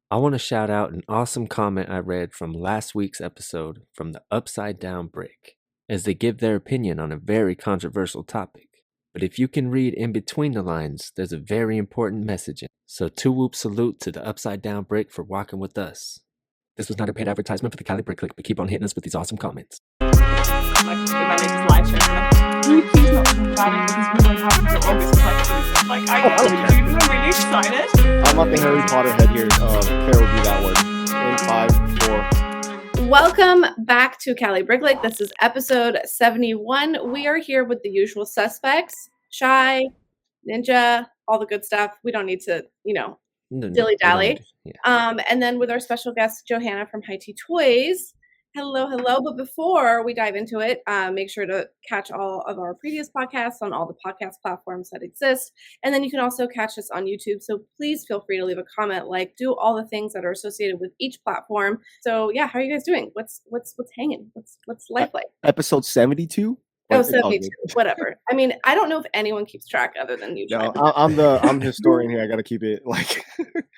I want to shout out an awesome comment I read from last week's episode from the Upside Down Brick, as they give their opinion on a very controversial topic. But if you can read in between the lines, there's a very important message in it. So 2-whoop salute to the Upside Down Brick for walking with us. This was not a paid advertisement for the Cali Brick Clique, but keep on hitting us with these awesome comments. Like in my latest live show, can you please not talk about it because we won't have until August. Like I know, dude, I'm really excited. I'm not the Harry Potter head here. Claire will do that one. In 5, 4. Welcome back to Cali Brick Clique. This is episode 71. We are here with the usual suspects: Shy, Ninja, all the good stuff. We don't need to, dilly-dally. Yeah. And then with our special guest, Johanna from HighTeaToys. Hello. But before we dive into it, make sure to catch all of our previous podcasts on all the podcast platforms that exist. And then you can also catch us on YouTube. So please feel free to leave a comment, do all the things that are associated with each platform. So yeah, how are you guys doing? What's hanging? What's life like? Episode 72? Oh, 72. Whatever. I mean, I don't know if anyone keeps track other than you. No, I'm the historian here. I got to keep it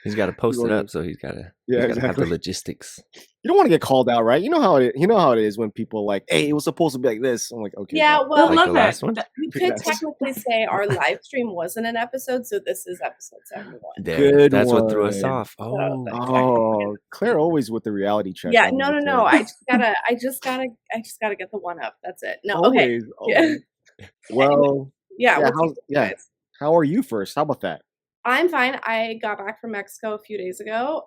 He's got to post it up, so he's got to have the logistics. You don't want to get called out, right? You know how it is when people hey, it was supposed to be like this. I'm like, okay. Yeah, well, like the last one? You could technically say our live stream wasn't an episode, so this is episode 71. Good That's one. what threw us off. Oh, Claire always with the reality check. Yeah, no. I just gotta get the one up. That's it. No, always, okay. Always. Well, yeah. How are you first? How about that? I'm fine. I got back from Mexico a few days ago,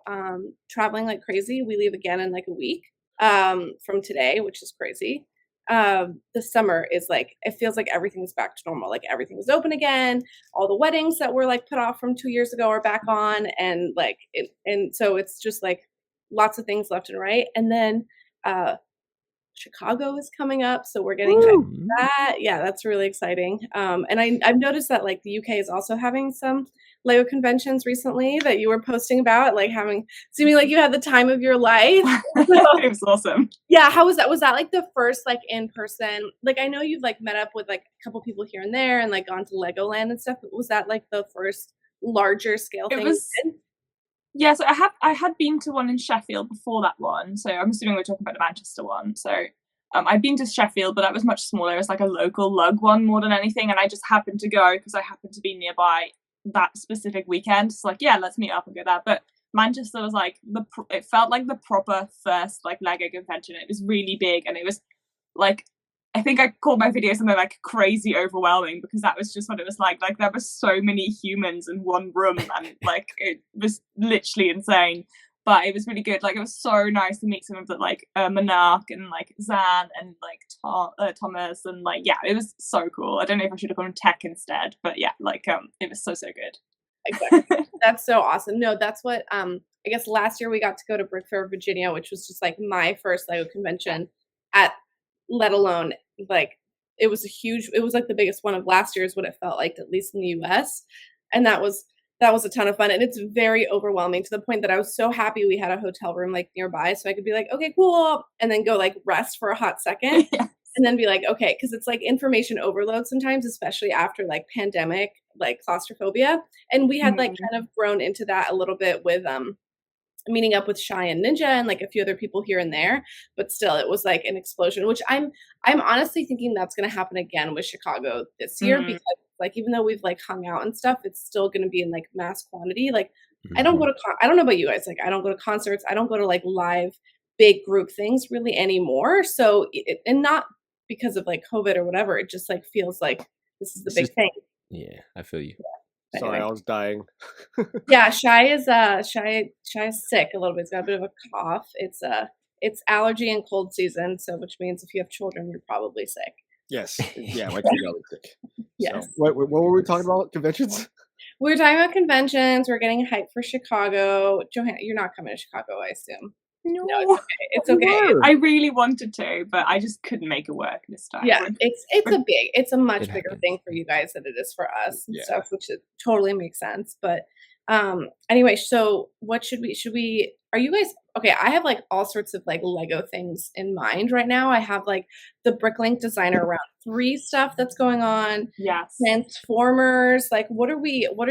traveling like crazy. We leave again in like a week from today, which is crazy. The summer is it feels like everything's back to normal. Like everything is open again. All the weddings that were put off from 2 years ago are back on. And and so it's just lots of things left and right. And then Chicago is coming up, so we're getting that. Yeah, that's really exciting. And I've noticed that the UK is also having some LEGO conventions recently that you were posting about, seeming like you had the time of your life. It was awesome. Yeah, how was that? Was that the first in person? I know you've met up with a couple people here and there and gone to Legoland and stuff. But was that the first larger scale thing? Yeah, so I had been to one in Sheffield before that one, so I'm assuming we're talking about the Manchester one. So I'd been to Sheffield, but that was much smaller. It was a local lug one more than anything, and I just happened to go because I happened to be nearby that specific weekend. So yeah, let's meet up and go there. But Manchester was it felt like the proper first Lego convention. It was really big, and it was I think I called my video something crazy overwhelming because that was just what it was like. There were so many humans in one room and it was literally insane. But it was really good. It was so nice to meet some of the Monarch and Zan and Thomas and yeah, it was so cool. I don't know if I should have gone tech instead, but yeah, it was so good. Exactly. That's so awesome. No, that's what I guess last year we got to go to Brick Fair, Virginia, which was just my first LEGO convention let alone it was the biggest one of last year is what it felt like, at least in the US. And that was a ton of fun. And it's very overwhelming to the point that I was so happy we had a hotel room nearby so I could be okay, cool. And then go rest for a hot second. Yes. And then be okay, because it's information overload sometimes, especially after pandemic, claustrophobia. And we had kind of grown into that a little bit with meeting up with Shy and Ninja and a few other people here and there, but still it was an explosion, which I'm honestly thinking that's going to happen again with Chicago this year because even though we've hung out and stuff, it's still going to be in mass quantity. I don't go to I don't know about you guys, I don't go to concerts, I don't go to live big group things really anymore. So and not because of COVID or whatever, it just feels like this is the big thing. Yeah, I feel you. Yeah. Sorry, anyway. I was dying. Yeah, Shy is sick a little bit. He's got a bit of a cough. It's allergy and cold season, so which means if you have children, you're probably sick. Yes. Yeah, my kid's really sick. Yes. So, what were we talking about? Conventions? We were talking about conventions. We're getting hyped for Chicago. Johanna, you're not coming to Chicago, I assume. No, it's okay. I really wanted to, but I just couldn't make it work this time. Yeah, it's a much bigger thing for you guys than it is for us and stuff, which totally makes sense. But Anyway, so what should we are you guys okay, I have like all sorts of like Lego things in mind right now. I have like the Bricklink Designer Round 3 stuff that's going on. Yes. Transformers, like what are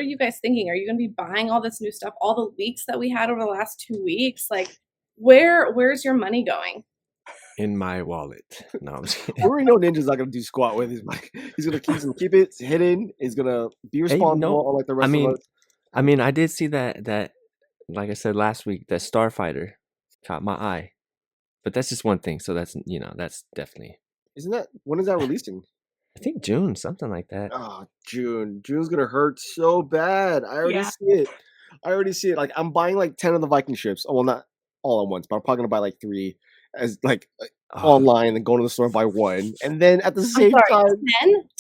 you guys thinking? Are you gonna be buying all this new stuff, all the leaks that we had over the last 2 weeks? Like where's your money going? In my wallet. No, I'm just kidding. We already know Ninja's not gonna do squat with his mic. He's gonna keep it hidden. He's gonna be responsible like the rest of us. I mean, I did see that like I said last week, that Starfighter caught my eye. But that's just one thing. So that's that's definitely. When is that releasing? I think June, something like that. Oh, June. June's gonna hurt so bad. I already see it. Like I'm buying like 10 of the Viking ships. Oh, well, not all at once, but I'm probably gonna buy like 3 as like online and go to the store and buy 1. And then at the same time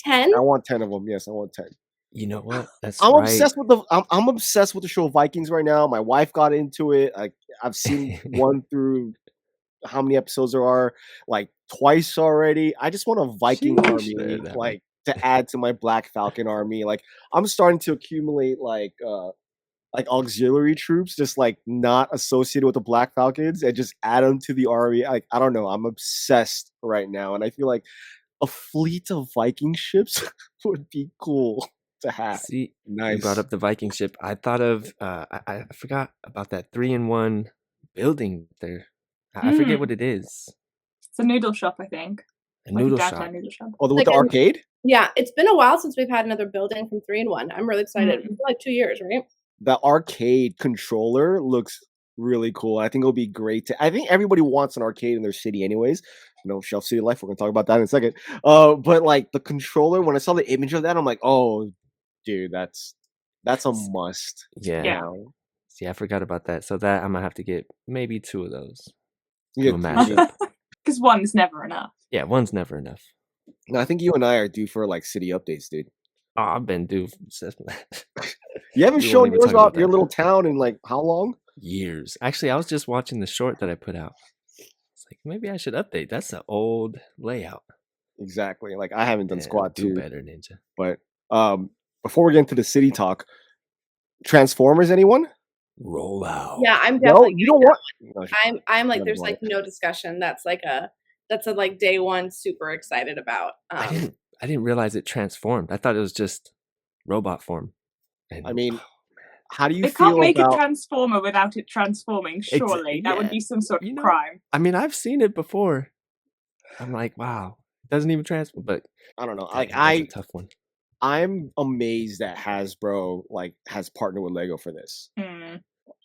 10? I want 10 of them. Yes, I want 10. You know what? I'm obsessed with I'm obsessed with the show Vikings right now. My wife got into it. I've seen 1 through how many episodes there are, like twice already. I just want a Viking army, like to add to my Black Falcon army. Like I'm starting to accumulate like auxiliary troops, just like not associated with the Black Falcons, and just add them to the army. Like I don't know, I'm obsessed right now, and I feel like a fleet of Viking ships would be cool to have. See, nice. You brought up the Viking ship. I thought of I forgot about that 3-in-1 building there. I forget what it is. It's a noodle shop, I think. A noodle shop. Oh, with the arcade? Yeah, it's been a while since we've had another building from 3-in-1. I'm really excited. It's been like 2 years, right? The arcade controller looks really cool. I think it'll be great I think everybody wants an arcade in their city anyways. Shelf City Life, we're gonna talk about that in a second. But like the controller, when I saw the image of that, I'm like, oh dude, that's a must. Yeah. See, I forgot about that. So that I'm gonna have to get maybe 2 of those. Because 1's never enough. Yeah, 1's never enough. No, I think you and I are due for like city updates, dude. Oh, I've been due. You haven't shown yours about your little town in like how long? Years. Actually, I was just watching the short that I put out. It's like maybe I should update. That's an old layout. Exactly. Like I haven't done squat do better, Ninja. But before we get into the city talk, Transformers, anyone? Roll out. Yeah, I'm definitely. No, you don't want. I'm like, there's like no discussion. That's a like day one super excited about. I didn't realize it transformed. I thought it was just robot form. And, I mean, how do you feel about... They can't make a transformer without it transforming, surely. That would be some sort of crime. I mean, I've seen it before. I'm like, wow. It doesn't even transform, but... I don't know. Like, that's a tough one. I'm amazed that Hasbro has partnered with Lego for this.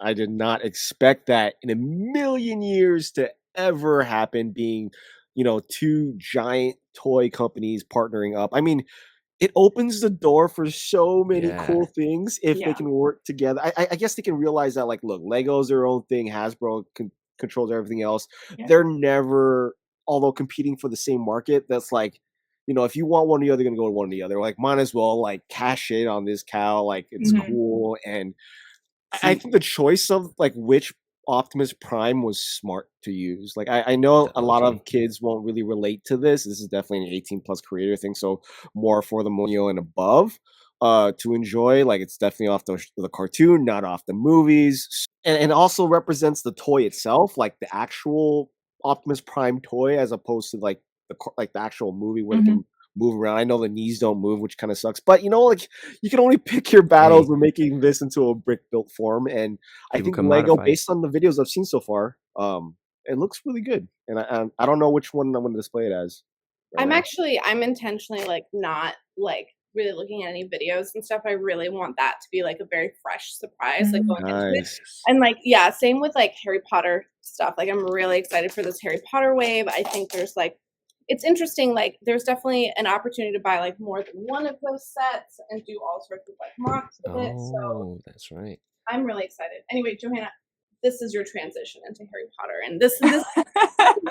I did not expect that in a million years to ever happen, being, 2 giant toy companies partnering up. I mean, it opens the door for so many cool things if they can work together. I guess they can realize that, like, look, Lego's their own thing. Hasbro controls everything else. Yeah. They're never, although competing for the same market, that's like, if you want one or the other, you're going to go to one or the other. Like, might as well, like, cash in on this cow. Like, it's cool. And I think the choice of, like, which Optimus Prime was smart to use. Like, I know a lot of kids won't really relate to this. This is definitely an 18-plus creator thing, so more for the millennial and above to enjoy. Like, it's definitely off the cartoon, not off the movies. And also represents the toy itself, like the actual Optimus Prime toy, as opposed to, like, the actual movie where they can move around. I know the knees don't move, which kind of sucks, but like, you can only pick your battles when making this into a brick built form. And I think Lego, based on the videos I've seen so far, it looks really good. And I don't know which one I'm going to display it as. I'm intentionally like not like really looking at any videos and stuff. I really want that to be like a very fresh surprise, like going into it. And like, same with like Harry Potter stuff. Like, I'm really excited for this Harry Potter wave. I think there's like, it's interesting, like, there's definitely an opportunity to buy, like, more than one of those sets and do all sorts of, like, mocks with it. So that's right. I'm really excited. Anyway, Johanna, this is your transition into Harry Potter, and this is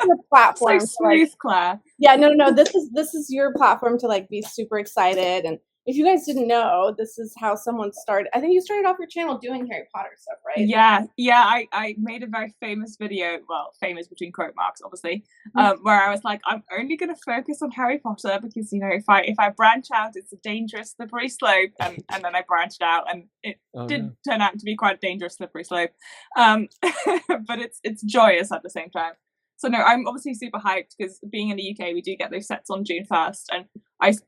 your platform. So smooth, Claire. Yeah, no. This is your platform to, like, be super excited and if you guys didn't know, this is how someone started. I think you started off your channel doing Harry Potter stuff, right? Yeah. I made a very famous video, well, famous between quote marks, obviously, where I was like, I'm only going to focus on Harry Potter because, you know, if I branch out, it's a dangerous slippery slope. And then I branched out, and it turn out to be quite a dangerous slippery slope. But it's joyous at the same time. So no, I'm obviously super hyped because being in the UK, we do get those sets on June 1st, and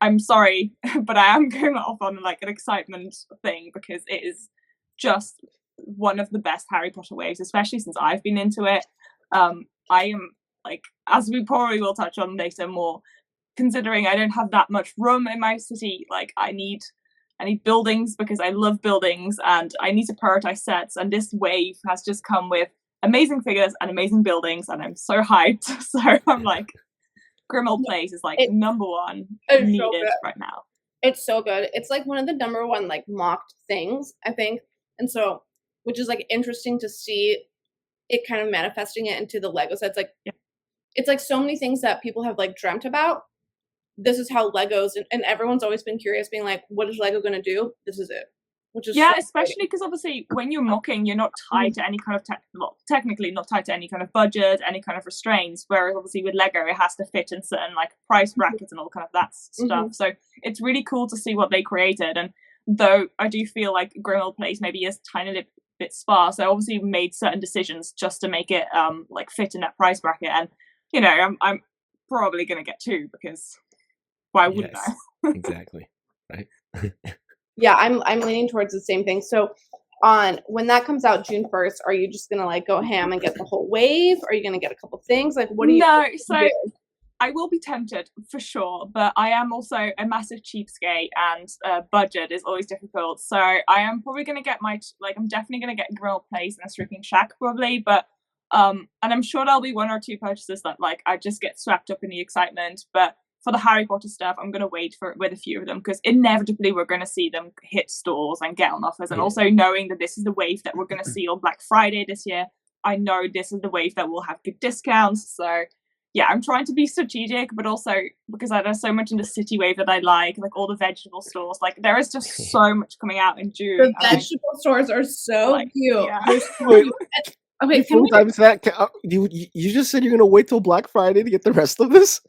I'm sorry, but I am going off on like an excitement thing because it is just one of the best Harry Potter waves, especially since I've been into it. I am, like, as we probably will touch on later more, considering I don't have that much room in my city, like I need buildings because I love buildings, and I need to prioritize sets, and this wave has just come with amazing figures and amazing buildings, and I'm so hyped. So I'm like, Grimmauld Place is like number one needed right now. It's so good. It's like one of the number one like mocked things, I think. And so, which is like interesting to see it kind of manifesting it into the Lego sets. Like, it's like so many things that people have like dreamt about. This is how Legos, and everyone's always been curious, being like, what is Lego going to do? This is it. Which is especially because obviously when you're mocking, you're not tied to any kind of technically not tied to any kind of budget, any kind of restraints. Whereas obviously with Lego, it has to fit in certain like price brackets and all kind of that stuff. So it's really cool to see what they created. And though I do feel like Grimmauld Place maybe is tiny bit sparse, I obviously made certain decisions just to make it like fit in that price bracket. And you know, I'm probably gonna get two because why wouldn't I? Exactly. Right. Yeah, I'm leaning towards the same thing. So when that comes out June 1st, are you just gonna like go ham and get the whole wave? Are you gonna get a couple things? Like, what do you do? I will be tempted for sure, but I am also a massive cheapskate, and budget is always difficult. So I am probably gonna get I'm definitely gonna get Grimmauld Place and a Stripping Shack probably, but and I'm sure there'll be one or two purchases that like I just get swept up in the excitement. But for the Harry Potter stuff, I'm going to wait for it with a few of them because inevitably we're going to see them hit stores and get on offers. And also knowing that this is the wave that we're going to see on Black Friday this year, I know this is the wave that will have good discounts. So yeah, I'm trying to be strategic, but also because there's so much in the city wave that I like all the vegetable stores. Like there is just so much coming out in June. The vegetable stores are so cute. Yeah. Okay, sometimes that you just said you're gonna wait till Black Friday to get the rest of this.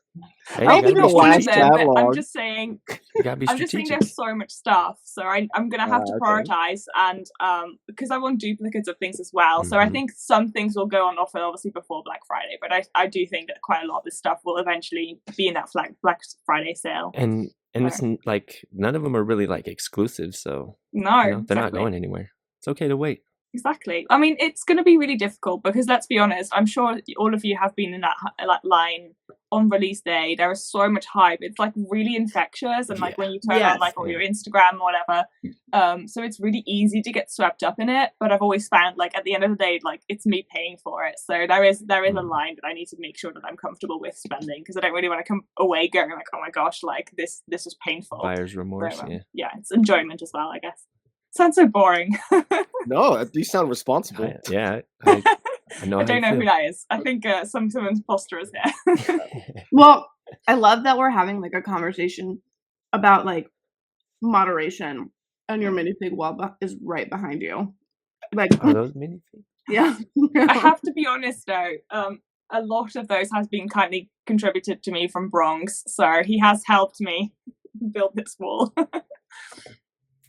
Hey, I'm I'm just saying there's so much stuff, so I'm gonna have to prioritize, and because I want duplicates of things as well. So I think some things will go on offer obviously before Black Friday, but I do think that quite a lot of this stuff will eventually be in that Black Friday sale. And it's like none of them are really like exclusive, so no, they're not going anywhere. It's okay to wait. Exactly. I mean, it's going to be really difficult because let's be honest, I'm sure all of you have been in that line on release day. There is so much hype. It's like really infectious, and like when you turn on like all your Instagram or whatever, so it's really easy to get swept up in it. But I've always found like at the end of the day, like it's me paying for it. So there is a line that I need to make sure that I'm comfortable with spending, because I don't really want to come away going like, oh my gosh, like this is painful. Buyer's remorse. So, it's enjoyment as well, I guess. Sounds so boring. No, you sound responsible. I know. I don't know who that is. I think some imposter is there. Well, I love that we're having like a conversation about like moderation, and your minifig wall is right behind you. Like, are those minifigs? Yeah. I have to be honest though. A lot of those has been kindly contributed to me from Bronx, so he has helped me build this wall.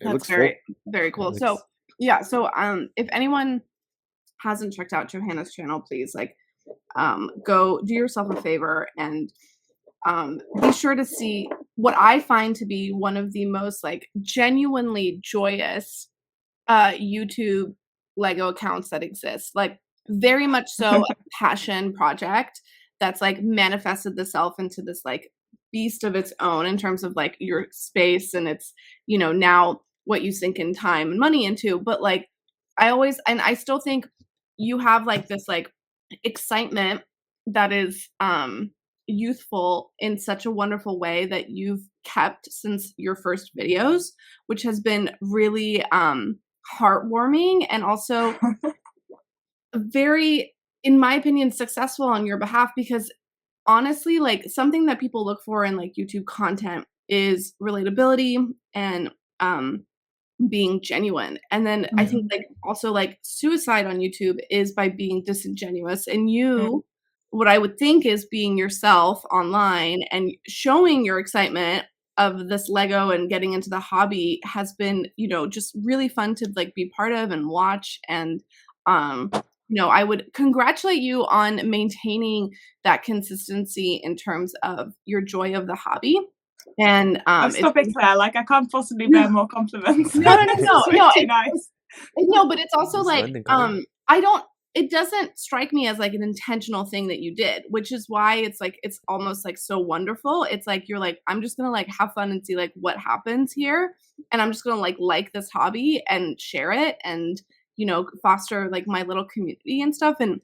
That's very, very cool. So if anyone hasn't checked out Johanna's channel, please go do yourself a favor and be sure to see what I find to be one of the most genuinely joyous YouTube Lego accounts that exist. Very much so a passion project that's manifested itself into this beast of its own in terms of your space, and it's now what you sink in time and money into. But I still think you have this excitement that is youthful in such a wonderful way that you've kept since your first videos, which has been really heartwarming and also very, in my opinion, successful on your behalf, because honestly, something that people look for in YouTube content is relatability and being genuine. And then I think like also like suicide on YouTube is by being disingenuous, and you what I would think is being yourself online and showing your excitement of this Lego and getting into the hobby has been, you know, just really fun to like be part of and watch. And you know, I would congratulate you on maintaining that consistency in terms of your joy of the hobby. And stop it, Claire. Like, I can't possibly bear more compliments. No, Too nice. No, but it's also like it doesn't strike me as like an intentional thing that you did, which is why it's like it's almost like so wonderful. It's like you're like, I'm just gonna like have fun and see like what happens here, and I'm just gonna like this hobby and share it and, you know, foster like my little community and stuff. And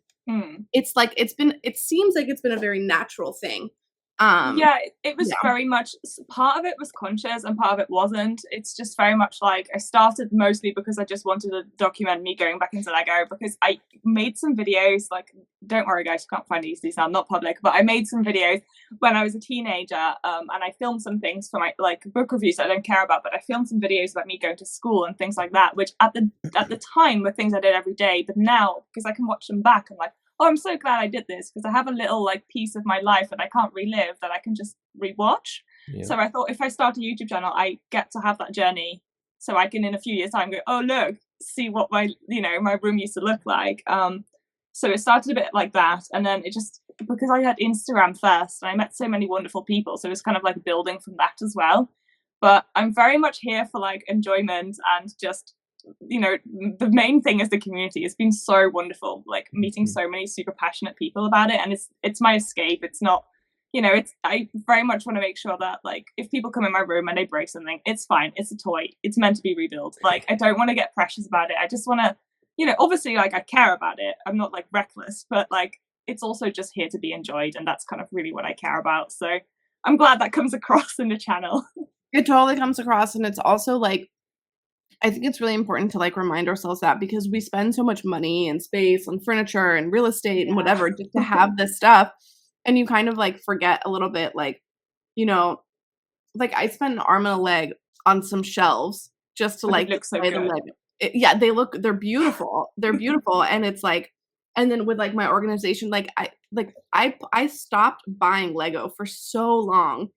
it's like it seems like it's been a very natural thing. Yeah, it was very much, part of it was conscious and part of it wasn't. It's just very much like I started mostly because I just wanted to document me going back into Lego, because I made some videos, like, don't worry guys, you can't find these now, not public, but I made some videos when I was a teenager, and I filmed some things for my like book reviews that I don't care about, but I filmed some videos about me going to school and things like that, which at the time were things I did every day, but now because I can watch them back, I'm like, oh, I'm so glad I did this, because I have a little like piece of my life that I can't relive that I can just rewatch. Yeah. So I thought if I start a YouTube channel, I get to have that journey, so I can in a few years' time go, oh look, see what my room used to look like. So it started a bit like that, and then it just, because I had Instagram first, and I met so many wonderful people, so it was kind of like building from that as well. But I'm very much here for like enjoyment and just, you know, the main thing is the community. It's been so wonderful, like meeting so many super passionate people about it, and it's my escape. It's not, you know, I very much want to make sure that like if people come in my room and they break something, it's fine, it's a toy, it's meant to be rebuilt. Like, I don't want to get precious about it. I just want to, you know, obviously like I care about it, I'm not like reckless, but like it's also just here to be enjoyed, and that's kind of really what I care about. So I'm glad that comes across in the channel. It totally comes across, and it's also like, I think it's really important to like remind ourselves that, because we spend so much money and space on furniture and real estate and whatever just to have this stuff, and you kind of like forget a little bit, like, you know, like I spent an arm and a leg on some shelves just to like display the Lego. They're beautiful. They're beautiful. And it's like, and then with like my organization, I stopped buying Lego for so long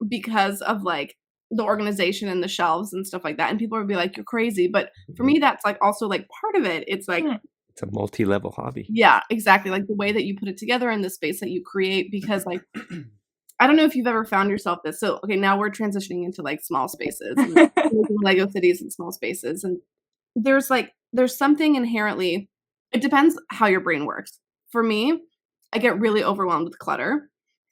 because of like the organization and the shelves and stuff like that. And people would be like, you're crazy. But for me, that's like also like part of it. It's like, it's a multi-level hobby. Yeah, exactly. Like the way that you put it together and the space that you create, because like, I don't know if you've ever found yourself this. So, okay, now we're transitioning into like small spaces, and Lego cities and small spaces. And there's something inherently, it depends how your brain works. For me, I get really overwhelmed with clutter.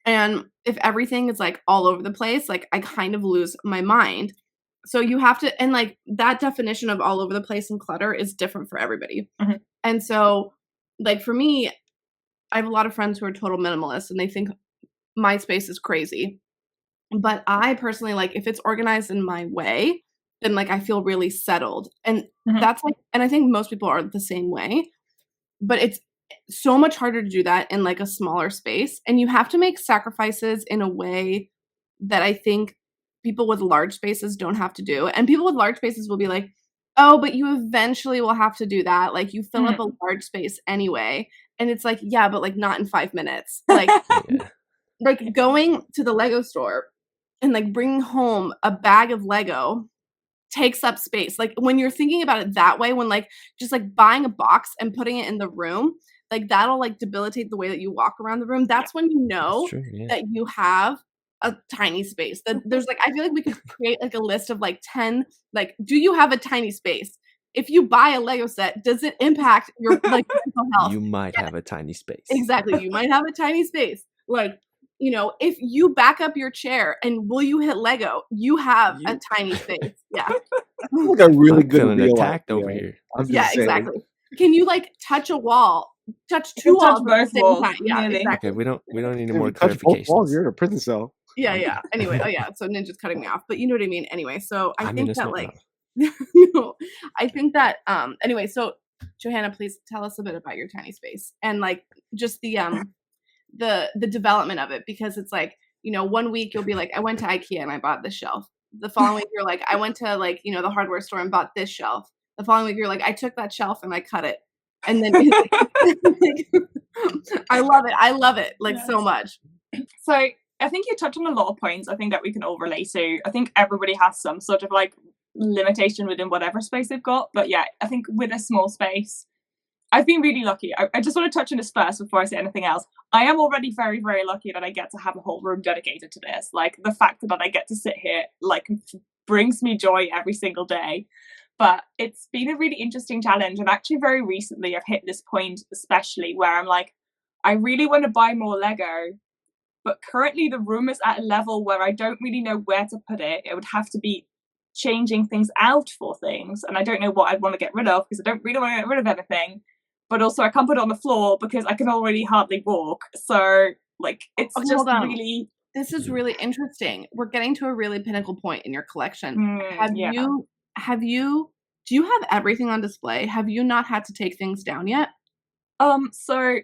And if everything is like all over the place, like I kind of lose my mind. So you have to, and like that definition of all over the place and clutter is different for everybody. Mm-hmm. And so like for me, I have a lot of friends who are total minimalists and they think my space is crazy. But I personally, like, if it's organized in my way, then like I feel really settled. And that's like, and I think most people are the same way, but it's so much harder to do that in like a smaller space. And you have to make sacrifices in a way that I think people with large spaces don't have to do. And people with large spaces will be like, oh, but you eventually will have to do that. Like you fill up a large space anyway. And it's like, yeah, but like not in 5 minutes. Like, like going to the Lego store and like bringing home a bag of Lego takes up space. Like when you're thinking about it that way, when like just like buying a box and putting it in the room, like that'll like debilitate the way that you walk around the room. That's when you know that you have a tiny space. That there's like, I feel like we could create like a list of like 10, like, do you have a tiny space? If you buy a Lego set, does it impact your like mental health? You might have a tiny space. Exactly. You might have a tiny space. Like, you know, if you back up your chair and will you hit Lego, you have a tiny space. Yeah. Like a really good feeling attacked over here. Yeah, exactly. Can you like touch a wall? Touch two walls at the same time. Yeah, exactly. Okay, we don't need any more clarifications. Walls, you're in a prison cell. Yeah. Anyway, so Ninja's cutting me off, but you know what I mean. Anyway, so I think that like, I think that anyway, so Johanna, please tell us a bit about your tiny space and like just the development of it, because it's like, you know, one week you'll be like, I went to IKEA and I bought this shelf. The following week you're like, I went to like, you know, the hardware store and bought this shelf. The following week you're like, I took that shelf and I cut it. And then I love it like so much. So I think you touched on a lot of points I think that we can all relate to. I think everybody has some sort of like limitation within whatever space they've got. But yeah, I think with a small space, I've been really lucky. I just want to touch on this first before I say anything else. I am already very, very lucky that I get to have a whole room dedicated to this. Like the fact that I get to sit here like brings me joy every single day. But it's been a really interesting challenge. And actually very recently I've hit this point especially where I'm like, I really want to buy more Lego. But currently the room is at a level where I don't really know where to put it. It would have to be changing things out for things. And I don't know what I'd want to get rid of because I don't really want to get rid of anything. But also I can't put it on the floor because I can already hardly walk. So like it's just really... This is really interesting. We're getting to a really pinnacle point in your collection. Do you have everything on display? Have you not had to take things down yet? So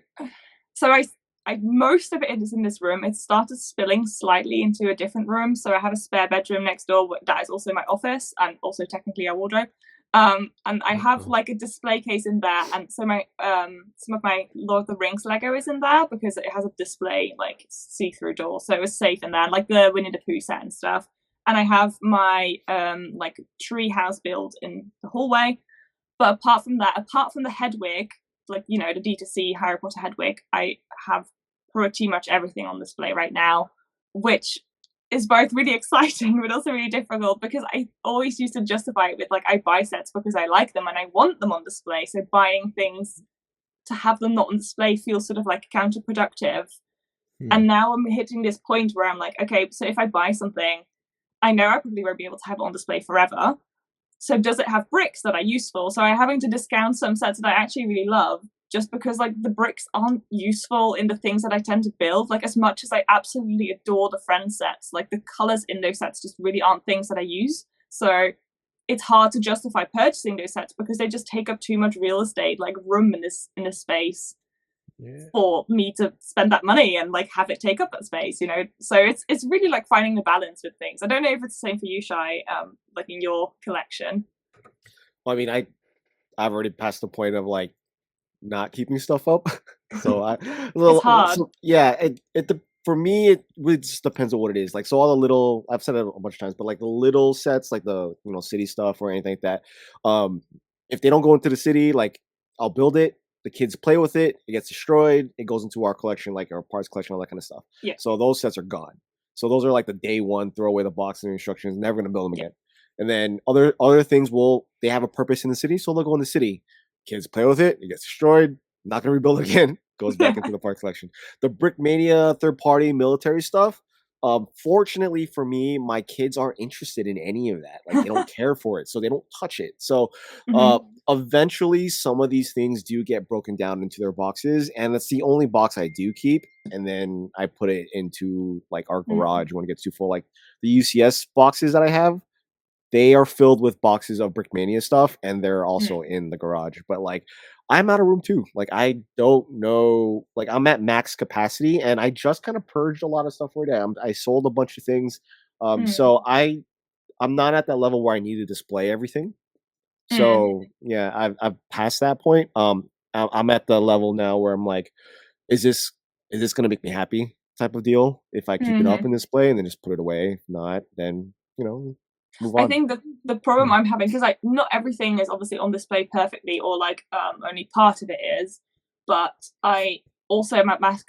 I most of it is in this room. It started spilling slightly into a different room. So I have a spare bedroom next door that is also my office and also technically a wardrobe. And I have like a display case in there, and so my some of my Lord of the Rings Lego is in there because it has a display like see-through door, so it was safe in there, like the Winnie the Pooh set and stuff. And I have my like tree house build in the hallway. But apart from the Hedwig, like, you know, the D2C Harry Potter Hedwig, I have pretty much everything on display right now, which is both really exciting but also really difficult because I always used to justify it with like I buy sets because I like them and I want them on display. So buying things to have them not on display feels sort of like counterproductive. And now I'm hitting this point where I'm like, okay, so if I buy something, I know I probably won't be able to have it on display forever. So does it have bricks that are useful? So I'm having to discount some sets that I actually really love just because like the bricks aren't useful in the things that I tend to build. Like as much as I absolutely adore the Friends sets, like the colors in those sets just really aren't things that I use. So it's hard to justify purchasing those sets because they just take up too much real estate, like room in this space for me to spend that money and like have it take up that space, you know. So it's really like finding the balance with things. I don't know if it's the same for you, Shy, like in your collection. Well, I mean, I've already passed the point of like not keeping stuff up. So it's hard. For me, it just depends on what it is. Like, so all the little, I've said it a bunch of times, but like the little sets, like the, you know, city stuff or anything like that. If they don't go into the city, like I'll build it. The kids play with it. It gets destroyed. It goes into our collection, like our parts collection, all that kind of stuff. Yeah. So those sets are gone. So those are like the day one, throw away the box and instructions. Never going to build them again. And then other things they have a purpose in the city. So they'll go in the city. Kids play with it. It gets destroyed. Not going to rebuild it again. Goes back into the parts collection. The Brickmania third-party military stuff. Fortunately for me, my kids aren't interested in any of that. Like they don't care for it, so they don't touch it. So eventually some of these things do get broken down into their boxes, and that's the only box I do keep. And then I put it into like our garage when it gets too full. Like the UCS boxes that I have, they are filled with boxes of Brickmania stuff, and they're also in the garage. But like I'm out of room too. Like I don't know. Like I'm at max capacity, and I just kind of purged a lot of stuff for that. I sold a bunch of things, so I'm not at that level where I need to display everything. So yeah, I've passed that point. I'm at the level now where I'm like, is this gonna make me happy? Type of deal. If I keep it up in display and then just put it away. If not, then you know. I think the problem I'm having, because like not everything is obviously on display perfectly, or like only part of it is, but I also am at max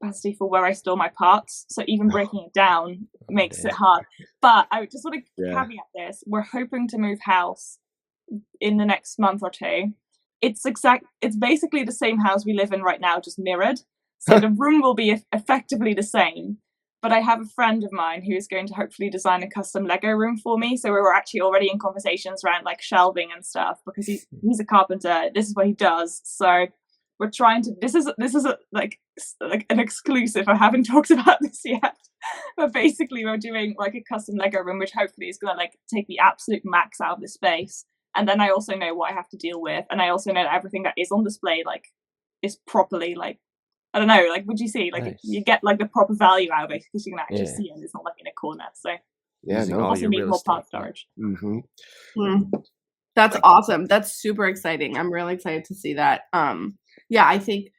capacity for where I store my parts, so even breaking it down makes it hard. But I just want to caveat this: we're hoping to move house in the next month or two. It's basically the same house we live in right now, just mirrored. So the room will be effectively the same. But I have a friend of mine who is going to hopefully design a custom Lego room for me. So we were actually already in conversations around like shelving and stuff because he's a carpenter. This is what he does. So we're trying to. This is like an exclusive. I haven't talked about this yet. But basically, we're doing like a custom Lego room, which hopefully is going to like take the absolute max out of the space. And then I also know what I have to deal with, and I also know that everything that is on display like is properly like I don't know, like, would you see, like, Nice. you get, like, the proper value out of it because you can actually Yeah. see it. It's not, like, in a corner. So Yeah, Using no. all also your need real more estate. part storage. Mm-hmm. That's awesome. That's super exciting. I'm really excited to see that. Yeah, I think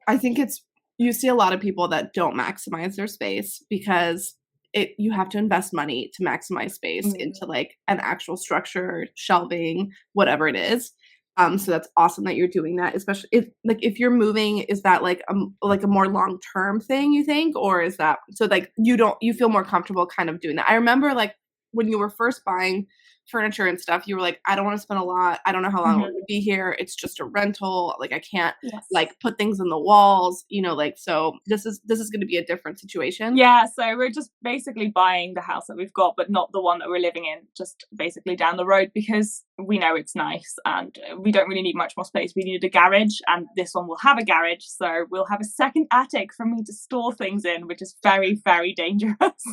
it's, you see a lot of people that don't maximize their space because you have to invest money to maximize space into like an actual structure, shelving, whatever it is. So that's awesome that you're doing that, especially if you're moving. Is that like a more long-term thing, you think, or is that so like you feel more comfortable kind of doing that? I remember like when you were first buying furniture and stuff, you were like, I don't want to spend a lot. I don't know how long we're going to be here. It's just a rental. Like I can't like put things in the walls, like, so this is going to be a different situation. Yeah. So we're just basically buying the house that we've got, but not the one that we're living in, just basically down the road because we know it's nice and we don't really need much more space. We needed a garage and this one will have a garage. So we'll have a second attic for me to store things in, which is very, very dangerous.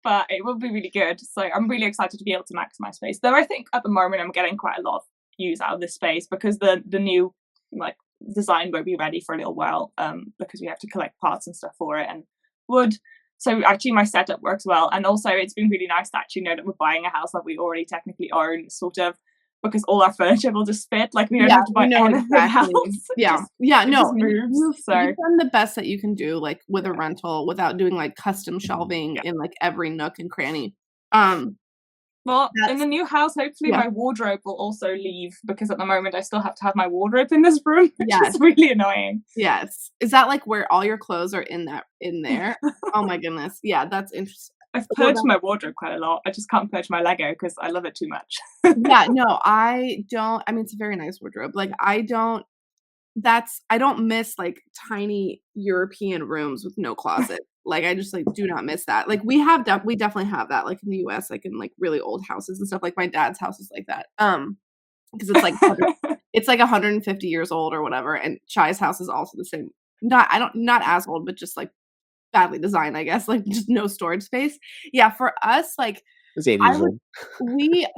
But it will be really good. So I'm really excited to be able to maximize space. Though I think at the moment I'm getting quite a lot of use out of this space because the new like design won't be ready for a little while because we have to collect parts and stuff for it and wood. So actually my setup works well. And also it's been really nice to actually know that we're buying a house that we already technically own, sort of, because all our furniture will just fit. Like we don't have to buy anything else. No. Moves, so you've done the best that you can do, like with a rental, without doing like custom shelving in like every nook and cranny. Well, in the new house, hopefully my wardrobe will also leave because at the moment I still have to have my wardrobe in this room, which is really annoying. Yes. Is that like where all your clothes are in there? Oh my goodness. Yeah, that's interesting. I've purged my wardrobe quite a lot. I just can't purge my Lego because I love it too much. Yeah, no, I don't. I mean, it's a very nice wardrobe. Like, I don't miss like tiny European rooms with no closet. Like, I just like do not miss that. Like, we definitely have that, like in the US, like in like really old houses and stuff. Like my dad's house is like that. Because it's like it's like 150 years old or whatever, and Shy's house is also the same. Not as old, but just like badly designed, I guess, like just no storage space. Yeah, for us, like it's 80 years old.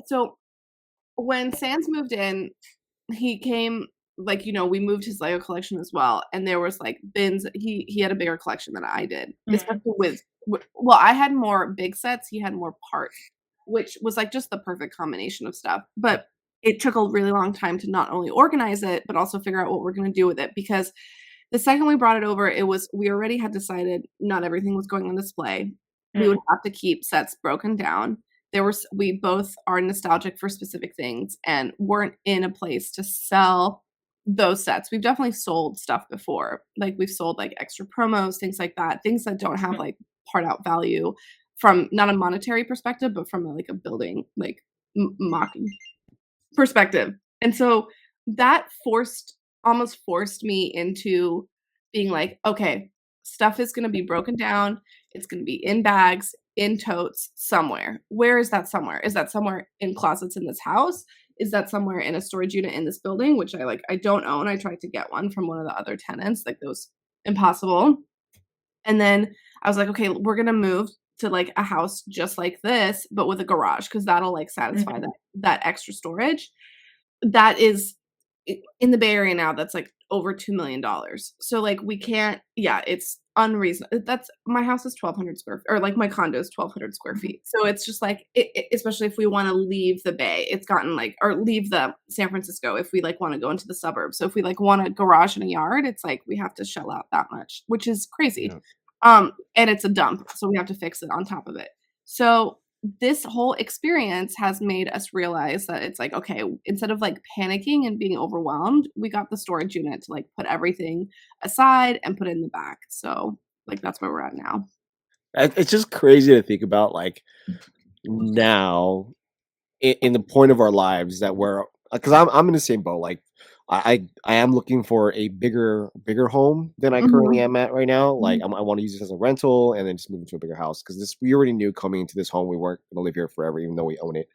So when Sans moved in, he came, like, we moved his Lego collection as well, and there was like bins. He had a bigger collection than I did, especially with I had more big sets, he had more parts, which was like just the perfect combination of stuff. But it took a really long time to not only organize it, but also figure out what we're going to do with it, because the second we brought it over, we already had decided not everything was going on display. We would have to keep sets broken down. We both are nostalgic for specific things and weren't in a place to sell those sets. We've definitely sold stuff before. Like we've sold like extra promos, things like that, things that don't have like part out value from not a monetary perspective, but from like a building, like mocking perspective. And so that almost forced me into being like, okay, stuff is going to be broken down. It's going to be in bags, in totes, somewhere. Where is that somewhere? Is that somewhere in closets in this house? Is that somewhere in a storage unit in this building, which I don't own? I tried to get one from one of the other tenants, like those impossible. And then I was like, okay, we're going to move to like a house just like this, but with a garage, because that'll like satisfy that extra storage. That is in the Bay Area now, that's like over $2 million. So like we can't, it's unreasonable. My house is 1,200 square feet, or like my condo is 1,200 square feet. So it's just like, especially if we want to leave the Bay, it's gotten like, or leave the San Francisco, if we like want to go into the suburbs. So if we like want a garage and a yard, it's like we have to shell out that much, which is crazy. Yeah. And it's a dump, so we have to fix it on top of it. So this whole experience has made us realize that it's like, okay, instead of like panicking and being overwhelmed, we got the storage unit to like put everything aside and put it in the back. So like that's where we're at now. It's just crazy to think about, like now in the point of our lives that we're, because I'm in the same boat. Like I am looking for a bigger home than I currently am at right now. Like I want to use this as a rental and then just move into a bigger house, because we already knew coming into this home we weren't going to live here forever, even though we own it,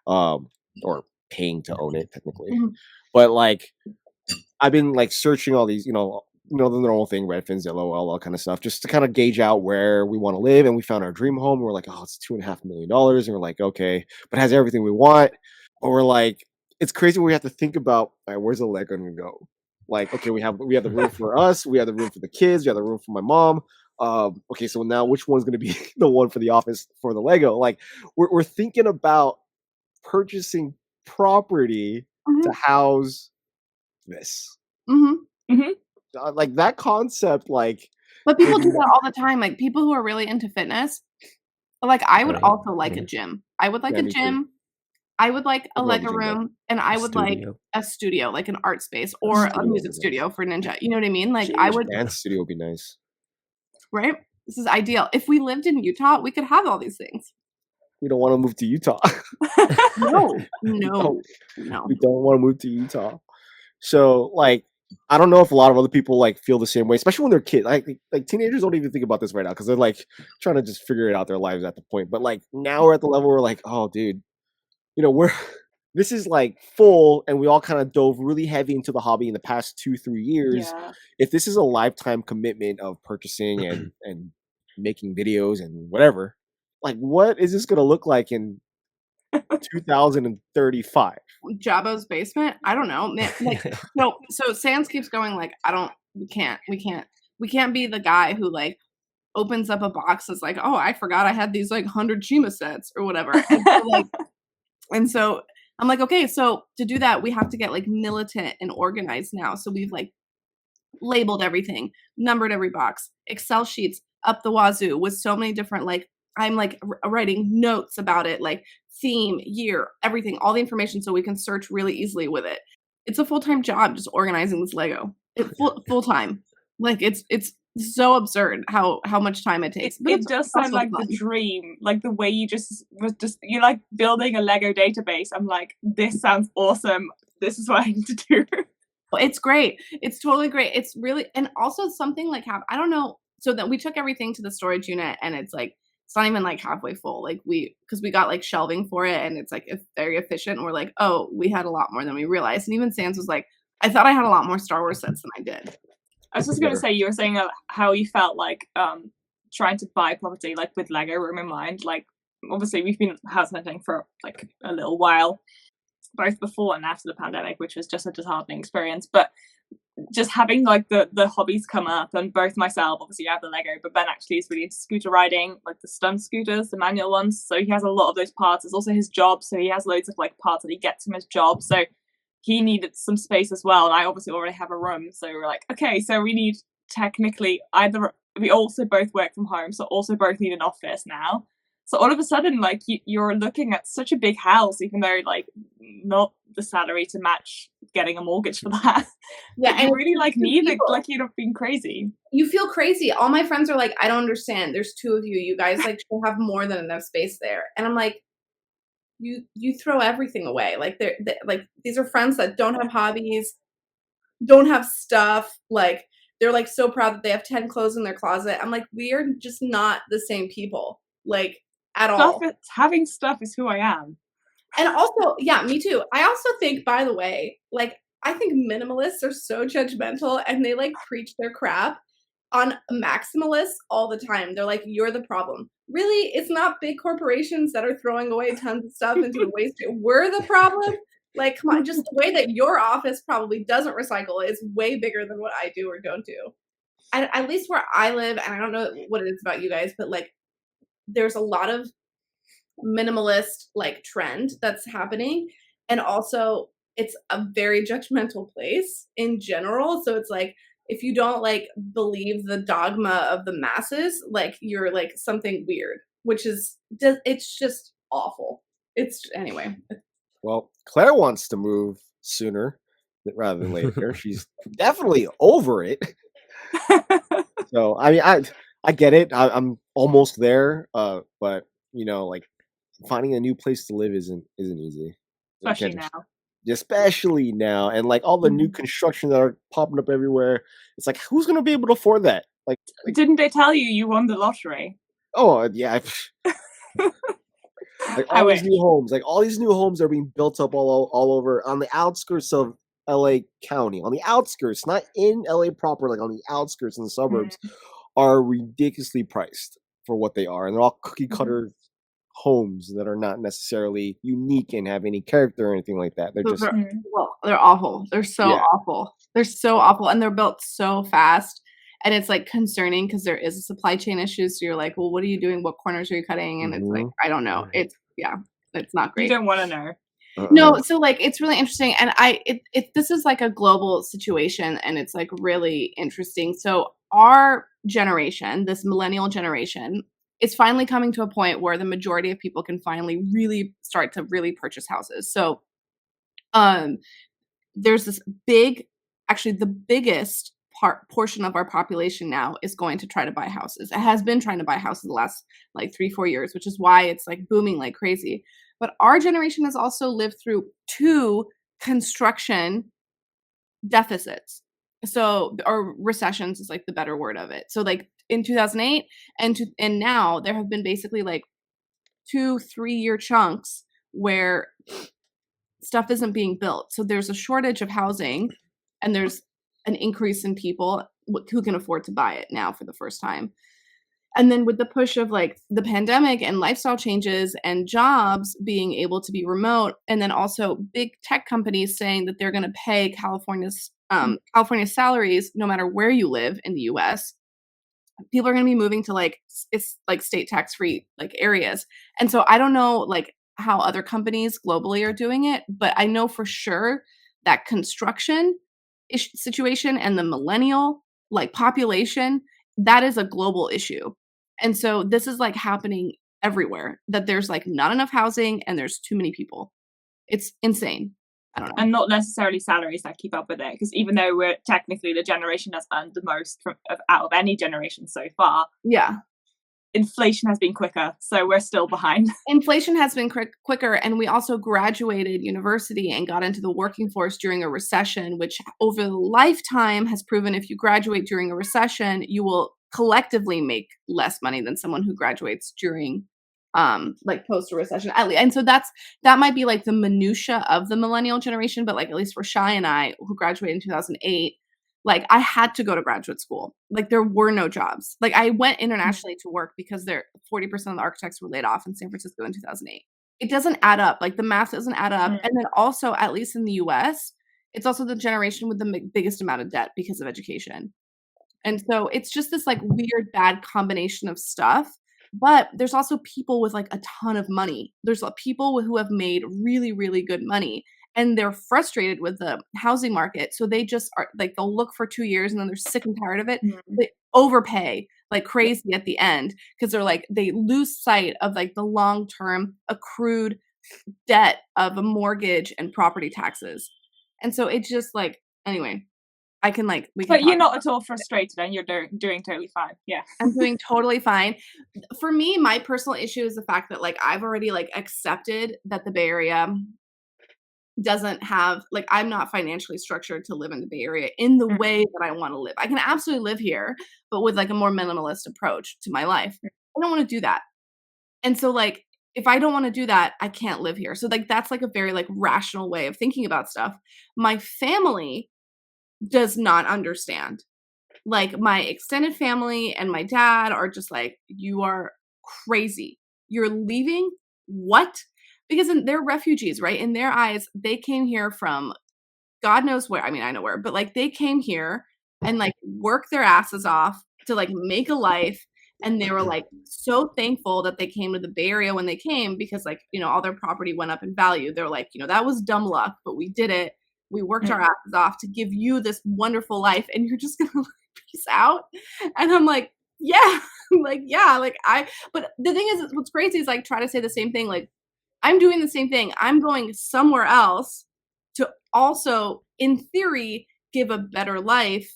or paying to own it technically. But like I've been like searching all these, the normal thing, Redfin, Zillow, all that kind of stuff, just to kind of gauge out where we want to live. And we found our dream home. We're like, oh, it's $2.5 million, and we're like, okay, but it has everything we want. But we're like, it's crazy when we have to think about, all right, where's the leg going to go? Like, okay, we have the room for us, we have the room for the kids, we have the room for my mom. Okay, so now which one's going to be the one for the office for the Lego? Like, we're thinking about purchasing property to house this. Like that concept, like. But people do that all the time. Like people who are really into fitness. Like I would also like a gym. I would like a gym. I would like a Lego room, and I would like a studio, like an art space or a music studio for Ninja. You know what I mean? Like I would. Dance studio would be nice. Right? This is ideal. If we lived in Utah, we could have all these things. We don't want to move to Utah. No. We don't want to move to Utah. So, like, I don't know if a lot of other people like feel the same way, especially when they're kids. Like teenagers don't even think about this right now because they're like trying to just figure it out their lives at the point. But like now we're at the level where like, oh, dude, this is like full, and we all kind of dove really heavy into the hobby in the past 2-3 years. Yeah. If this is a lifetime commitment of purchasing and making videos and whatever, like what is this going to look like in 2035? Jabbo's basement? I don't know. Like, no. So Sans keeps going like, we can't be the guy who like opens up a box that's like, oh, I forgot I had these like 100 Chima sets or whatever. And so I'm like, okay, so to do that, we have to get like militant and organized now. So we've like labeled everything, numbered every box, Excel sheets up the wazoo with so many different, like, I'm like writing notes about it, like theme, year, everything, all the information so we can search really easily with it. It's a full-time job just organizing this Lego. Full-time. Like it's so absurd how much time it takes. It does sound like the dream, like the way you you're like building a Lego database. I'm like, this sounds awesome. This is what I need to do. It's great. It's totally great. It's really, and also something like I don't know. So that we took everything to the storage unit, and it's like, it's not even like halfway full. Like because we got like shelving for it, and it's like very efficient. And we're like, oh, we had a lot more than we realized. And even Sans was like, I thought I had a lot more Star Wars sets than I did. I was just going to say, you were saying how you felt like trying to buy property like with Lego room in mind. Like obviously we've been house hunting for like a little while, both before and after the pandemic, which was just a disheartening experience. But just having like the hobbies come up, and both myself, obviously I have the Lego, but Ben actually is really into scooter riding, like the stunt scooters, the manual ones. So he has a lot of those parts. It's also his job, so he has loads of like parts that he gets from his job. So he needed some space as well, and I obviously already have a room. So we're like, okay, so we need technically we also both work from home, so also both need an office now. So all of a sudden, like you're looking at such a big house, even though like not the salary to match getting a mortgage for that. Yeah, and you really like need it, like you'd have been crazy. You feel crazy. All my friends are like, I don't understand. There's two of you. You guys like should have more than enough space there. And I'm like, you throw everything away. Like they're like, these are friends that don't have hobbies, don't have stuff. Like they're like so proud that they have 10 clothes in their closet. I'm like, we are just not the same people. Like at all. Having stuff is who I am. And also, yeah, me too. I also think, by the way, like I think minimalists are so judgmental, and they like preach their crap on maximalists all the time. They're like, you're the problem. Really, it's not big corporations that are throwing away tons of stuff into the waste. We're the problem. Like, come on, just the way that your office probably doesn't recycle is way bigger than what I do or don't do. And at least where I live, and I don't know what it is about you guys, but like there's a lot of minimalist like trend that's happening. And also it's a very judgmental place in general. So it's like, if you don't like believe the dogma of the masses, like you're like something weird, which is, it's just awful. It's anyway. Well, Claire wants to move sooner rather than later. She's definitely over it. So, I mean, I get it. I'm almost there. But you know, like finding a new place to live isn't easy. Especially now, and like all the new construction that are popping up everywhere. It's like, who's gonna be able to afford that? Like didn't they tell you won the lottery? Oh yeah. Like all these new homes are being built up all over on the outskirts of LA County, on the outskirts, not in LA proper, like on the outskirts and the suburbs, are ridiculously priced for what they are, and they're all cookie cutter homes that are not necessarily unique and have any character or anything like that. They're just they're awful. They're so awful. They're so awful, and they're built so fast. And it's like concerning because there is a supply chain issue. So you're like, well, what are you doing? What corners are you cutting? And it's like, I don't know. It's not great. You don't want to know. No, so like it's really interesting, and this is like a global situation, and it's like really interesting. So our generation, this millennial generation, is finally coming to a point where the majority of people can finally really start to really purchase houses. So, there's this actually the biggest portion of our population now is going to try to buy houses. It has been trying to buy houses the last like 3-4 years, which is why it's like booming like crazy. But our generation has also lived through 2 construction deficits. So, or recessions is like the better word of it. So like in 2008 and now there have been basically like 2-3 year chunks where stuff isn't being built. So there's a shortage of housing and there's an increase in people who can afford to buy it now for the first time. And then with the push of like the pandemic and lifestyle changes and jobs being able to be remote, and then also big tech companies saying that they're going to pay California salaries no matter where you live in the US, people are going to be moving to like it's like state tax free like areas. And so I don't know like how other companies globally are doing it, but I know for sure that construction situation and the millennial like population, that is a global issue. And so this is like happening everywhere, that there's like not enough housing and there's too many people. It's insane. I don't know. And not necessarily salaries that keep up with it, because even though we're technically the generation that's earned the most out of any generation so far, inflation has been quicker, so we're still behind. Inflation has been quicker, and we also graduated university and got into the working force during a recession, which over the lifetime has proven if you graduate during a recession, you will collectively make less money than someone who graduates during like post a recession. And so that might be like the minutia of the millennial generation, but like at least for Shy and I, who graduated in 2008, like I had to go to graduate school. Like there were no jobs. Like I went internationally to work because 40% of the architects were laid off in San Francisco in 2008. It doesn't add up. Like the math doesn't add up. And then also, at least in the US, it's also the generation with the biggest amount of debt because of education. And so it's just this like weird, bad combination of stuff. But there's also people with like a ton of money. There's people who have made really, really good money, and they're frustrated with the housing market. So they just are like, they'll look for 2 years and then they're sick and tired of it. They overpay like crazy at the end because they're like, they lose sight of like the long-term accrued debt of a mortgage and property taxes. And so it's just like, anyway, I can like, but you're not at all frustrated and you're doing totally fine. Yeah. I'm doing totally fine. For me, my personal issue is the fact that like, I've already like accepted that the Bay Area doesn't have, like, I'm not financially structured to live in the Bay Area in the way that I want to live. I can absolutely live here, but with like a more minimalist approach to my life. I don't want to do that. And so like, if I don't want to do that, I can't live here. So like, that's like a very like rational way of thinking about stuff. My family does not understand. Like my extended family and my dad are just like, you are crazy. You're leaving? What? Because they're refugees, right? In their eyes, they came here from God knows where. I mean, I know where, but like they came here and like worked their asses off to like make a life. And they were like so thankful that they came to the Bay Area when they came because like, you know, all their property went up in value. They're like, you know, that was dumb luck, but we did it. We worked our asses off to give you this wonderful life, and you're just gonna peace out. And I'm like, yeah, but the thing is, what's crazy is like try to say the same thing. Like I'm doing the same thing. I'm going somewhere else to also, in theory, give a better life.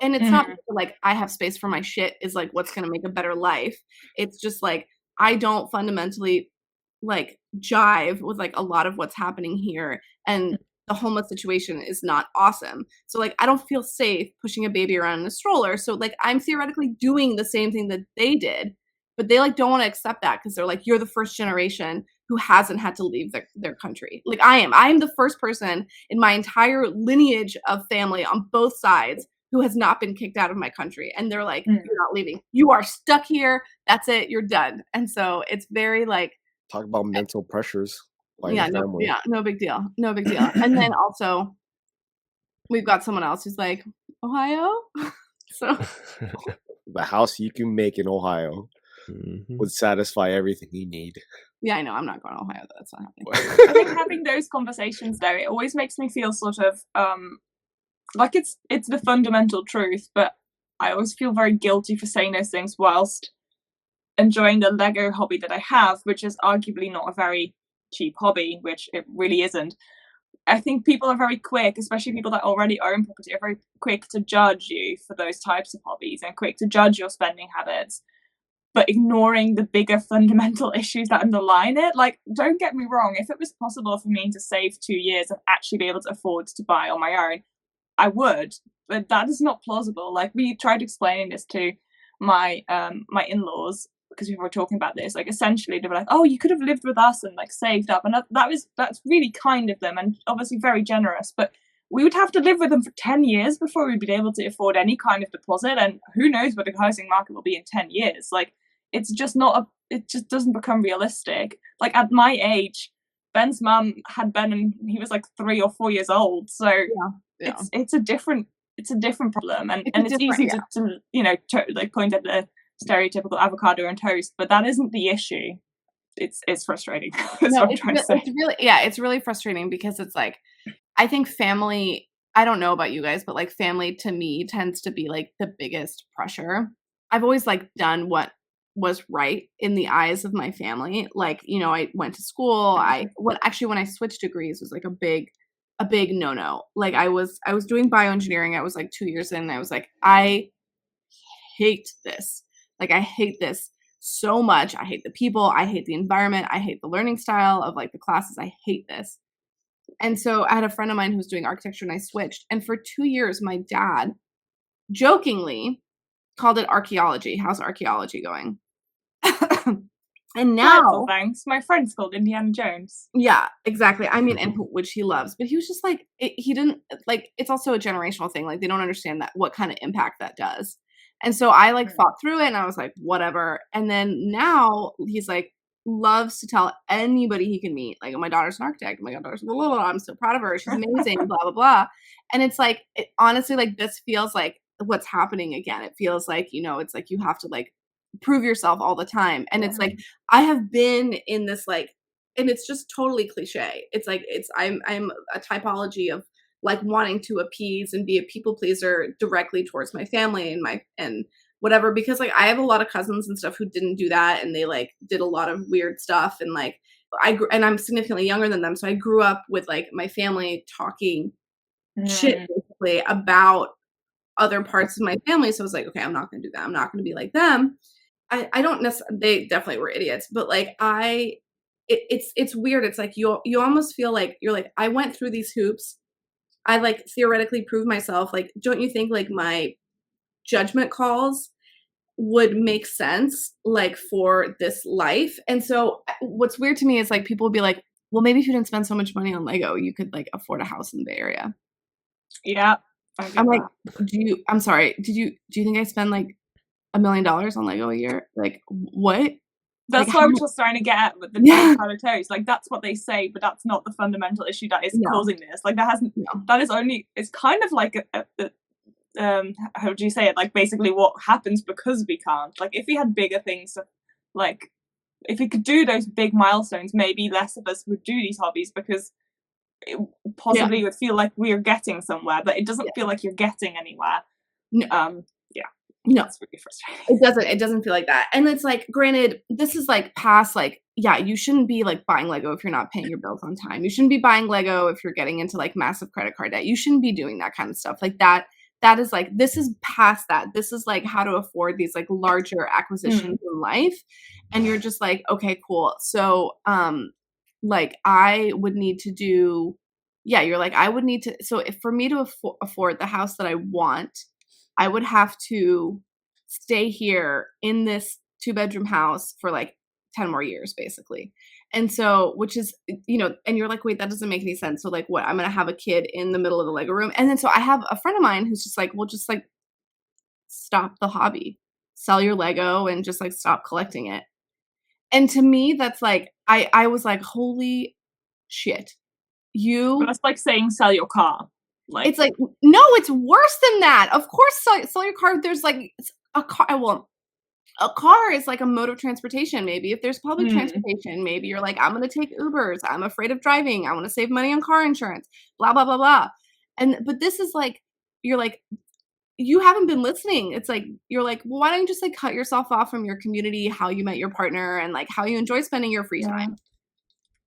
And it's not like I have space for my shit is like what's going to make a better life. It's just like I don't fundamentally like jive with like a lot of what's happening here. And the homeless situation is not awesome. So like, I don't feel safe pushing a baby around in a stroller. So like, I'm theoretically doing the same thing that they did, but they like don't want to accept that because they're like, you're the first generation who hasn't had to leave their country. Like I am the first person in my entire lineage of family on both sides who has not been kicked out of my country. And they're like, you're not leaving. You are stuck here. That's it. You're done. And so it's very like. Talk about mental pressures. No big deal. No big deal. And then also we've got someone else who's like, Ohio? So the house you can make in Ohio would satisfy everything you need. Yeah, I know. I'm not going to Ohio. That's not happening. I think having those conversations though, it always makes me feel sort of like it's the fundamental truth, but I always feel very guilty for saying those things whilst enjoying the Lego hobby that I have, which is arguably not a very cheap hobby, which it really isn't. I think people are very quick, especially people that already own property, are very quick to judge you for those types of hobbies and quick to judge your spending habits, but ignoring the bigger fundamental issues that underline it. Like, don't get me wrong, if it was possible for me to save 2 years and actually be able to afford to buy on my own, I would, but that is not plausible. Like, we tried explaining this to my in-laws, because we were talking about this, like essentially they were like, oh, you could have lived with us and like saved up, and that's really kind of them and obviously very generous, but we would have to live with them for 10 years before we'd be able to afford any kind of deposit, and who knows what the housing market will be in 10 years. Like, it's just it just doesn't become realistic. Like, at my age, Ben's mum had Ben and he was like 3 or 4 years old, so it's a different problem, and it's easy to you know, like point at the stereotypical avocado and toast, but that isn't the issue. It's frustrating. That's what I'm trying to say. It's really frustrating because it's like, I think family, I don't know about you guys, but like family to me tends to be like the biggest pressure. I've always like done what was right in the eyes of my family. Like, you know, I went to school. When I switched degrees was like a big no-no. Like I was doing bioengineering. I was like 2 years in and I was like, I hate this. Like, I hate this so much. I hate the people. I hate the environment. I hate the learning style of like the classes. I hate this. And so I had a friend of mine who was doing architecture and I switched. And for 2 years, my dad jokingly called it archaeology. How's archaeology going? And now, thanks. My friend's called Indiana Jones. Yeah, exactly. I mean, and which he loves, but he was just like, he didn't like, it's also a generational thing. Like, they don't understand that what kind of impact that does. And so I like fought through it and I was like, whatever. And then now he's like, loves to tell anybody he can meet. Like, oh, my daughter's an architect. Oh, my daughter's blah, blah, blah. I'm so proud of her. She's amazing, blah, blah, blah. And it's like, honestly, like this feels like what's happening again. It feels like, you know, it's like you have to like prove yourself all the time. And it's like, I have been in this like, and it's just totally cliche. It's like, I'm a typology of like wanting to appease and be a people pleaser directly towards my family and whatever, because like I have a lot of cousins and stuff who didn't do that and they like did a lot of weird stuff, and like and I'm significantly younger than them, so I grew up with like my family talking shit basically about other parts of my family. So I was like, okay, I'm not gonna do that. I'm not gonna be like them. I don't necessarily, they definitely were idiots, but like it's weird. It's like you almost feel like you're like, I went through these hoops. I like theoretically proved myself. Like, don't you think like my judgment calls would make sense like for this life? And so what's weird to me is like people will be like, well, maybe if you didn't spend so much money on Lego, you could like afford a house in the Bay Area. Yeah. I'm like, do you think I spend like $1 million on Lego a year? Like, what? That's like, what I was just trying to get at with the avocado toast. Like, that's what they say, but that's not the fundamental issue that is causing this. Like, that is only, it's kind of like how do you say it? Like, basically what happens because we can't. Like, if we had bigger things, like, if we could do those big milestones, maybe less of us would do these hobbies because it possibly would feel like we're getting somewhere, but it doesn't feel like you're getting anywhere. No, it's really frustrating. It doesn't feel like that. And it's like, granted, this is like past, like, yeah, you shouldn't be like buying Lego if you're not paying your bills on time. You shouldn't be buying Lego if you're getting into like massive credit card debt. You shouldn't be doing that kind of stuff. Like that is like, this is past that. This is like how to afford these like larger acquisitions in life. And you're just like, okay, cool. So, like I would need to do, you're like, I would need to, so if for me to afford the house that I want, I would have to stay here in this 2-bedroom house for like 10 more years basically. And so, which is, you know, and you're like, wait, that doesn't make any sense. So like, what, I'm going to have a kid in the middle of the Lego room. And then, so I have a friend of mine who's just like, well, just like stop the hobby, sell your Lego and just like stop collecting it. And to me, that's like, I was like, holy shit. That's like saying sell your car. Like, it's like, no, it's worse than that. Of course, sell your car. There's like a car. Well, a car is like a mode of transportation. Maybe if there's public transportation, maybe you're like, I'm going to take Ubers. I'm afraid of driving. I want to save money on car insurance, blah, blah, blah, blah. But this is like, you're like, you haven't been listening. It's like, you're like, well, why don't you just like cut yourself off from your community, how you met your partner and like how you enjoy spending your free time.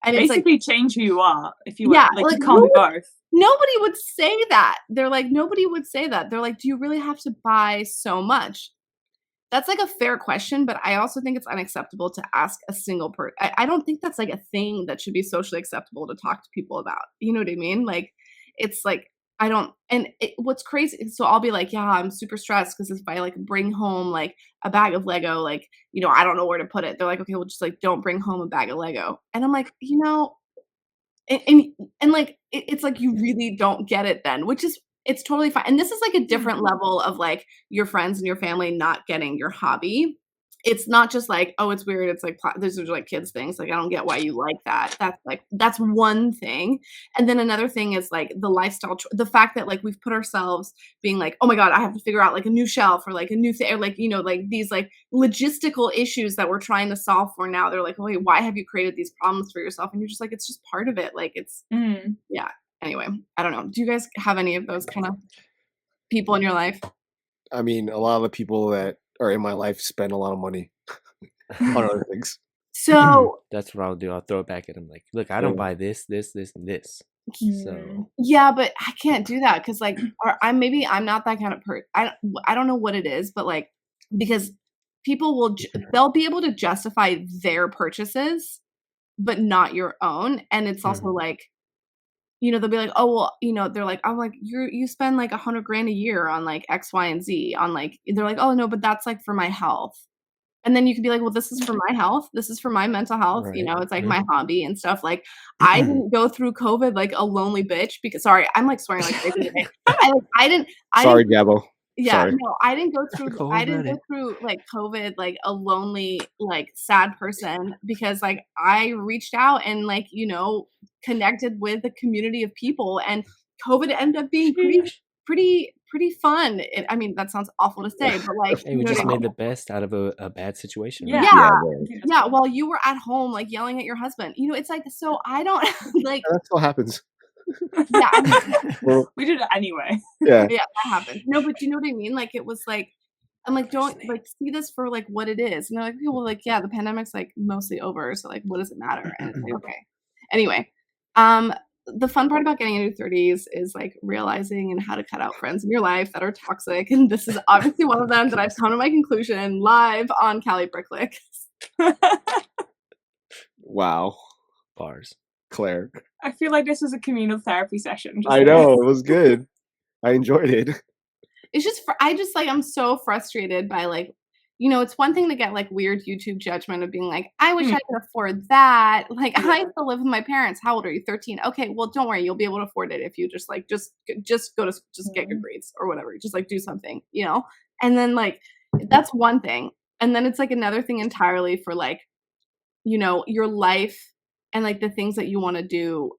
And basically it's like, change who you are. If you like you can't be both. Nobody would say that. They're like, nobody would say that. They're like, do you really have to buy so much? That's like a fair question, but I also think it's unacceptable to ask a single person. I don't think that's like a thing that should be socially acceptable to talk to people about. You know what I mean? Like, it's like, I don't, and what's crazy, so I'll be like, yeah, I'm super stressed because if I like bring home like a bag of Lego, like, you know, I don't know where to put it. They're like, okay, well, just like, don't bring home a bag of Lego. And I'm like, you know, and like, it's like, you really don't get it then, which is, it's totally fine. And this is like a different level of like your friends and your family not getting your hobby. It's not just like, oh, it's weird. It's like, these are like kids things. Like, I don't get why you like that. That's one thing. And then another thing is like the lifestyle, the fact that like we've put ourselves being like, oh my God, I have to figure out like a new shelf or like a new thing, or like, you know, like these like logistical issues that we're trying to solve for now. They're like, oh, wait, why have you created these problems for yourself? And you're just like, it's just part of it. Like it's, yeah. Anyway, I don't know. Do you guys have any of those kind of people in your life? I mean, a lot of the people that are in my life spend a lot of money on other things. So that's what I'll do. I'll throw it back at them. Like, look, I don't buy this, this, this, and this. So yeah, but I can't do that because like, I'm not that kind of person. I don't know what it is, but like, because people they'll be able to justify their purchases, but not your own. And it's also like, you know, they'll be like, oh, well, you know, they're like, I'm like, you spend like $100,000 a year on like X, Y, and Z on like, they're like, oh no, but that's like for my health. And then you can be like, well, this is for my health. This is for my mental health. Right. You know, it's like my hobby and stuff. Like I didn't go through COVID like a lonely bitch because sorry, I'm like swearing like crazy today. Sorry, Gabo. Yeah, sorry. No, I didn't go through like COVID like a lonely, like sad person because like I reached out and like, you know, connected with a community of people and COVID ended up being pretty fun. I mean, that sounds awful to say, but like, hey, we just made the best out of a bad situation. Yeah. While you were at home, like yelling at your husband, you know, it's like, so I don't like. That still happens. Yeah, I mean, well, we did it anyway. Yeah, that happened. No, but you know what I mean? Like, it was like, I'm like, don't like see this for like what it is. And they're like, people like, yeah, the pandemic's like mostly over, so like, what does it matter? And it's like, okay. Anyway, the fun part about getting into your 30s is like realizing and how to cut out friends in your life that are toxic. And this is obviously one of them that I've come to my conclusion live on Cali Brick Clique. Wow. Bars. Claire. I feel like this was a communal therapy session. I know, it was good. I enjoyed it. It's just, I'm so frustrated by like, you know, it's one thing to get like weird YouTube judgment of being like, I wish I could afford that. Like I still live with my parents. How old are you? 13. Okay, well, don't worry. You'll be able to afford it if you just like, just get good grades or whatever. Just like do something, you know? And then like, that's one thing. And then it's like another thing entirely for like, you know, your life and like the things that you want to do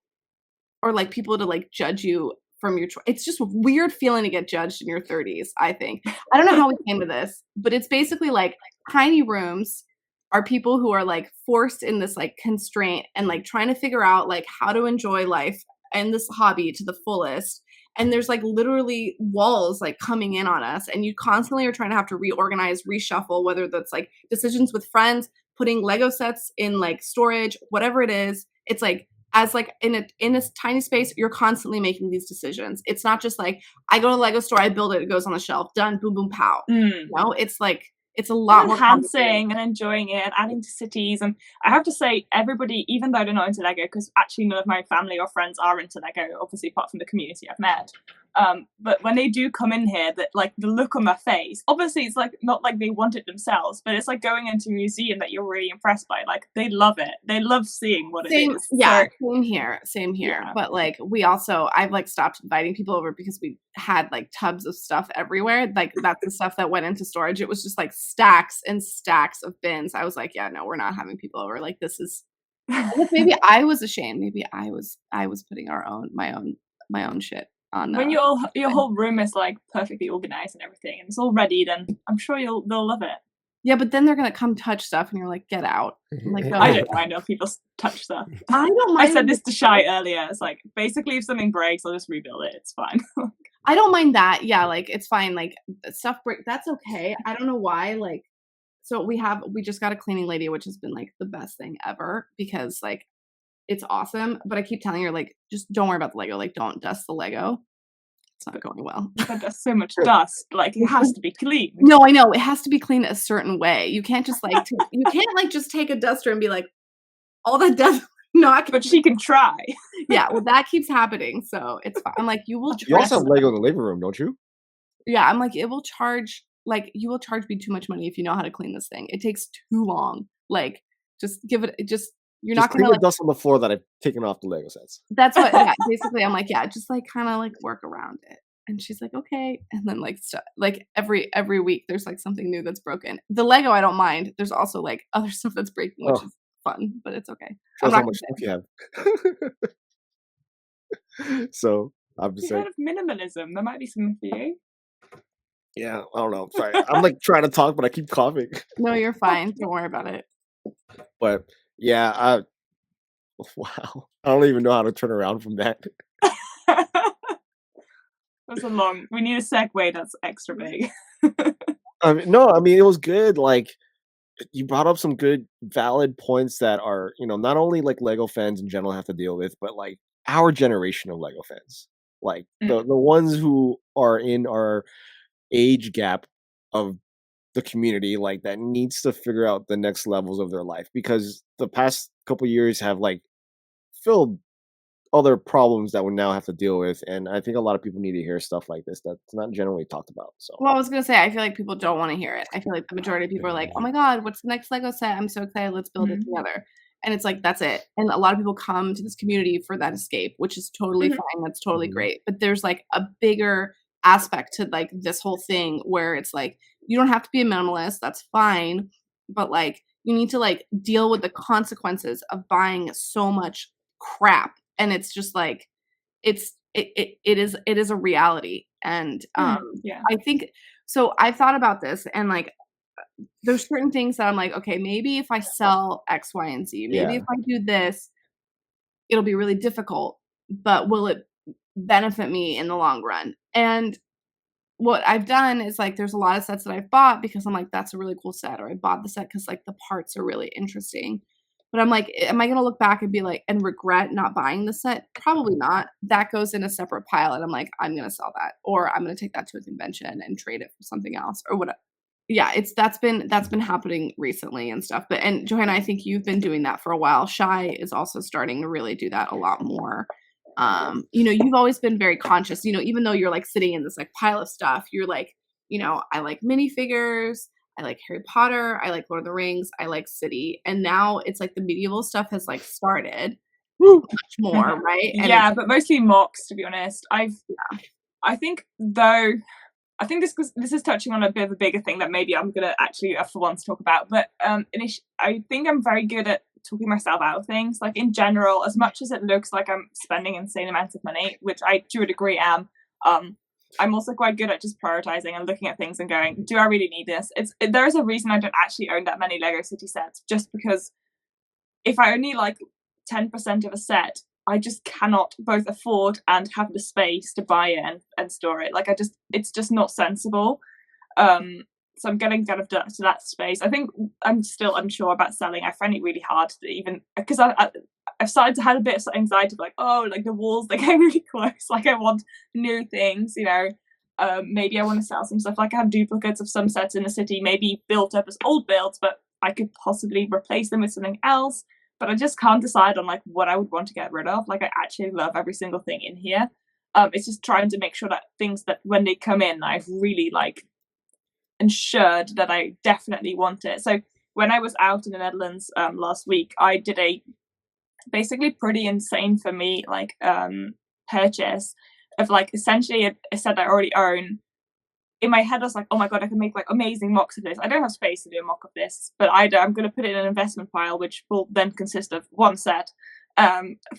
or like people to like judge you from your it's just a weird feeling to get judged in your 30s, I think. I don't know how we came to this, but it's basically like tiny rooms are people who are like forced in this like constraint and like trying to figure out like how to enjoy life and this hobby to the fullest. And there's like literally walls like coming in on us and you constantly are trying to have to reorganize, reshuffle, whether that's like decisions with friends, putting Lego sets in like storage, whatever it is. It's like as like in a tiny space, you're constantly making these decisions. It's not just like I go to the Lego store, I build it, it goes on the shelf, done, boom, boom, pow. You know, it's like it's a lot more enhancing and enjoying it, adding to cities. And I have to say, everybody, even though they're not into Lego, because actually none of my family or friends are into Lego, obviously apart from the community I've met. But when they do come in here, that like the look on their face, obviously it's like not like they want it themselves, but it's like going into a museum that you're really impressed by. Like they love it. They love seeing what it is. Yeah, same here. Yeah. But like I've like stopped inviting people over because we had like tubs of stuff everywhere. Like that's the stuff that went into storage. It was just like stacks and stacks of bins. I was like, yeah, no, we're not having people over. Like this is. Maybe I was ashamed. Maybe I was putting my own shit on. When your whole room is like perfectly organized and everything, and it's all ready, then I'm sure they'll love it. Yeah, but then they're gonna come touch stuff, and you're like, get out. I'm like, I don't mind if people touch stuff. I don't mind. I said this to Shy earlier. It's like basically if something breaks, I'll just rebuild it. It's fine. I don't mind that. Yeah, like it's fine. Like stuff break. That's okay. I don't know why. Like, so we just got a cleaning lady, which has been like the best thing ever because like it's awesome. But I keep telling her like, just don't worry about the Lego. Like, don't dust the Lego. It's not going well. But there's so much dust. Like it has to be clean. No, I know it has to be cleaned a certain way. You can't just like you can't like just take a duster and be like all that dust. But she can try. Yeah, well, that keeps happening, so it's fine. I'm like, you will. You also have Lego in the living room, don't you? Yeah, I'm like, you will charge me too much money if you know how to clean this thing. It takes too long. Like, just give it. You're not gonna clean the like, dust on the floor that I've taken off the Lego sets. That's what. Yeah, basically, I'm like, yeah, just like kind of like work around it. And she's like, okay. And then like every week, there's like something new that's broken. The Lego, I don't mind. There's also like other stuff that's breaking, which is fun, but it's okay. Shows how much stuff you have. So I'm just saying. Kind of minimalism. There might be something for you. Yeah, I don't know. Sorry, I'm like trying to talk, but I keep coughing. No, you're fine. Don't worry about it. But yeah, wow. I don't even know how to turn around from that. That's we need a segue that's extra big. No, I mean, it was good. Like, you brought up some good, valid points that are, not only like Lego fans in general have to deal with, but like our generation of Lego fans, like the ones who are in our age gap of the community, like that needs to figure out the next levels of their life, because the past couple years have like filled other problems that we now have to deal with, and I think a lot of people need to hear stuff like this that's not generally talked about. So, well, I was gonna say, I feel like people don't want to hear it. I feel like the majority of people are like, "Oh my god, what's the next Lego set? I'm so excited! Let's build it together." And it's like, that's it. And a lot of people come to this community for that escape, which is totally fine. That's totally great. But there's like a bigger aspect to like this whole thing where it's like, you don't have to be a minimalist. That's fine. But like, you need to like deal with the consequences of buying so much crap. And it's just like, it is a reality. And I think, so I've thought about this, and like, there's certain things that I'm like, okay, maybe if I sell X, Y, and Z, maybe if I do this, it'll be really difficult, but will it benefit me in the long run? And what I've done is like, there's a lot of sets that I've bought because I'm like, that's a really cool set, or I bought the set because like the parts are really interesting. But I'm like, am I going to look back and be like, and regret not buying the set? Probably not. That goes in a separate pile. And I'm like, I'm going to sell that, or I'm going to take that to a convention and trade it for something else, or whatever. Yeah, that's been happening recently and stuff. But, and Johanna, I think you've been doing that for a while. Shy is also starting to really do that a lot more. You've always been very conscious, even though you're like sitting in this like pile of stuff, you're like, I like minifigures, I like Harry Potter, I like Lord of the Rings, I like City. And now it's like the medieval stuff has like started much more, right? And yeah, but mostly mocks, to be honest. I think this is touching on a bit of a bigger thing that maybe I'm gonna actually for once talk about. But I think I'm very good at talking myself out of things. Like in general, as much as it looks like I'm spending insane amounts of money, which I to a degree am, I'm also quite good at just prioritizing and looking at things and going, do I really need this? There is a reason I don't actually own that many Lego City sets, just because if I only like 10% of a set, I just cannot both afford and have the space to buy it and store it. Like it's just not sensible. So I'm getting kind of to that space. I think I'm still unsure about selling. I find it really hard to even, because I've started to have a bit of anxiety, like, oh, like the walls, they're getting really close. Like I want new things, maybe I want to sell some stuff. Like I have duplicates of some sets in the city, maybe built up as old builds, but I could possibly replace them with something else. But I just can't decide on like what I would want to get rid of. Like I actually love every single thing in here. It's just trying to make sure that things that when they come in, I've really like ensured that I definitely want it. So when I was out in the Netherlands last week, I did a basically pretty insane for me like purchase of like essentially a set I already own. In my head I was like, oh my god, I can make like amazing mocks of this. I don't have space to do a mock of this, but I'm going to put it in an investment pile, which will then consist of one set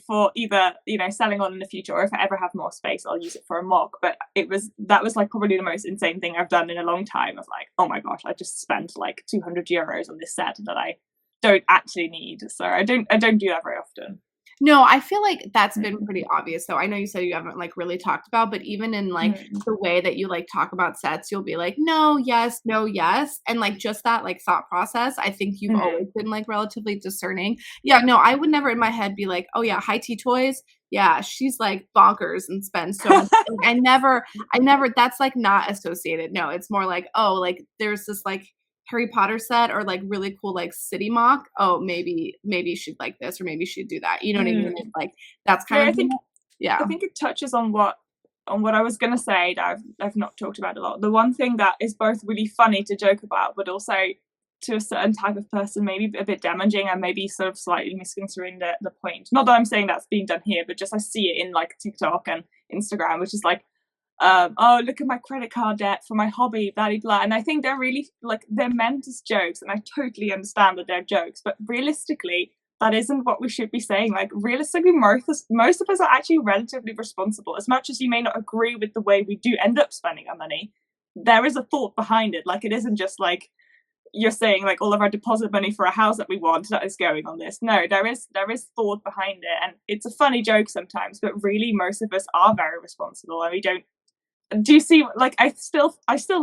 for either, you know, selling on in the future, or if I ever have more space, I'll use it for a mock. But that was like probably the most insane thing I've done in a long time. I was like, oh my gosh, I just spent like 200 euros on this set that I don't actually need. So I don't do that very often. No, I feel like that's been pretty obvious though. I know you said you haven't like really talked about, but even in like the way that you like talk about sets, you'll be like, no, yes, no, yes. And like just that like thought process, I think you've always been like relatively discerning. Yeah, no, I would never in my head be like, oh yeah, HighTeaToys. Yeah, she's like bonkers and spends so much. I never, that's like not associated. No, it's more like, oh, like there's this like Harry Potter set or like really cool like city mock. Oh, maybe she'd like this, or maybe she'd do that. You know what I mean? It's like that's kind of I think it touches on what I was gonna say that I've not talked about a lot. The one thing that is both really funny to joke about, but also to a certain type of person maybe a bit damaging and maybe sort of slightly misconstruing the point. Not that I'm saying that's being done here, but just I see it in like TikTok and Instagram, which is like, oh, look at my credit card debt for my hobby, blah, blah, blah. And I think they're really, like, they're meant as jokes, and I totally understand that they're jokes, but realistically, that isn't what we should be saying. Like, realistically, most of us are actually relatively responsible. As much as you may not agree with the way we do end up spending our money, there is a thought behind it. Like, it isn't just like, you're saying, like, all of our deposit money for a house that we want that is going on this. No, there is thought behind it, and it's a funny joke sometimes, but really, most of us are very responsible, and we don't. Do you see, like, I still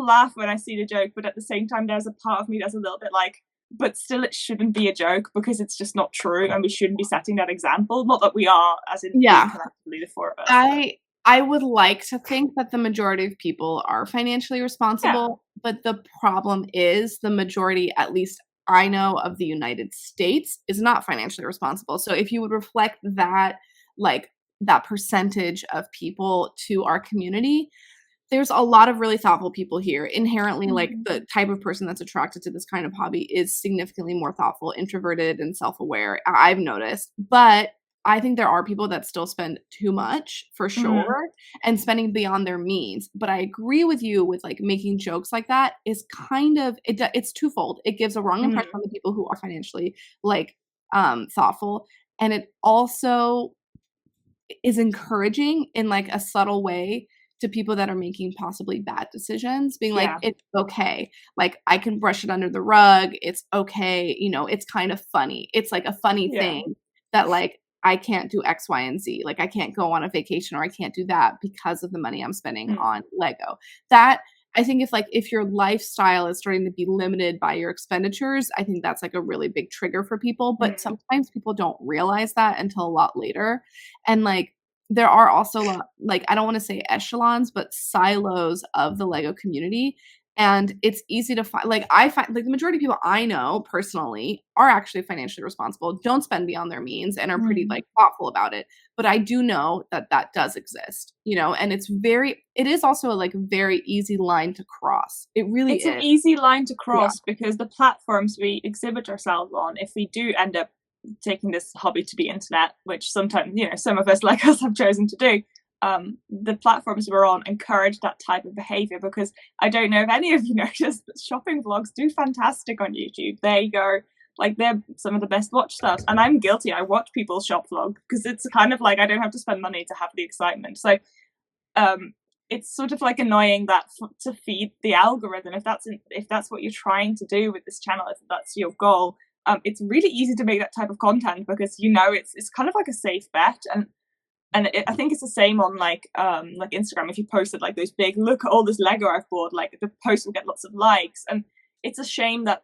laugh when I see the joke, but at the same time there's a part of me that's a little bit like, but still it shouldn't be a joke because it's just not true, and we shouldn't be setting that example. Not that we are, as in collectively the four of us. I would like to think that the majority of people are financially responsible, but the problem is the majority, at least I know of the United States, is not financially responsible. So if you would reflect that, like that percentage of people to our community, there's a lot of really thoughtful people here. Inherently, like the type of person that's attracted to this kind of hobby is significantly more thoughtful, introverted, and self-aware, I've noticed. But I think there are people that still spend too much, for sure, and spending beyond their means. But I agree with you with like making jokes like that is kind of, it's twofold. It gives a wrong impression on the people who are financially like thoughtful. And it also is encouraging in like a subtle way to people that are making possibly bad decisions, being like, it's okay. Like, I can brush it under the rug. It's okay. You know, it's kind of funny. It's like a funny thing that like, I can't do X, Y, and Z. Like, I can't go on a vacation, or I can't do that because of the money I'm spending on Lego. That, I think if your lifestyle is starting to be limited by your expenditures, I think that's like a really big trigger for people. But sometimes people don't realize that until a lot later. And like, there are also like, I don't want to say echelons, but silos of the Lego community. And it's easy to find, like, I find like the majority of people I know personally are actually financially responsible, don't spend beyond their means, and are pretty like thoughtful about it. But I do know that does exist, you know, and it is also like a very easy line to cross. It really is. It's an easy line to cross because the platforms we exhibit ourselves on, if we do end up taking this hobby to the internet, which sometimes, you know, some of us like us have chosen to do, the platforms we're on encourage that type of behavior, because I don't know if any of you noticed that shopping vlogs do fantastic on YouTube. They go, like, they're some of the best watch stuff, and I'm guilty. I watch people's shop vlog because it's kind of like I don't have to spend money to have the excitement. So it's sort of like annoying that to feed the algorithm, if that's what you're trying to do with this channel, if that's your goal, it's really easy to make that type of content because, you know, it's kind of like a safe bet. And I think it's the same on like Instagram. If you posted like those big, look at all this Lego I've bought, like the post will get lots of likes. And it's a shame that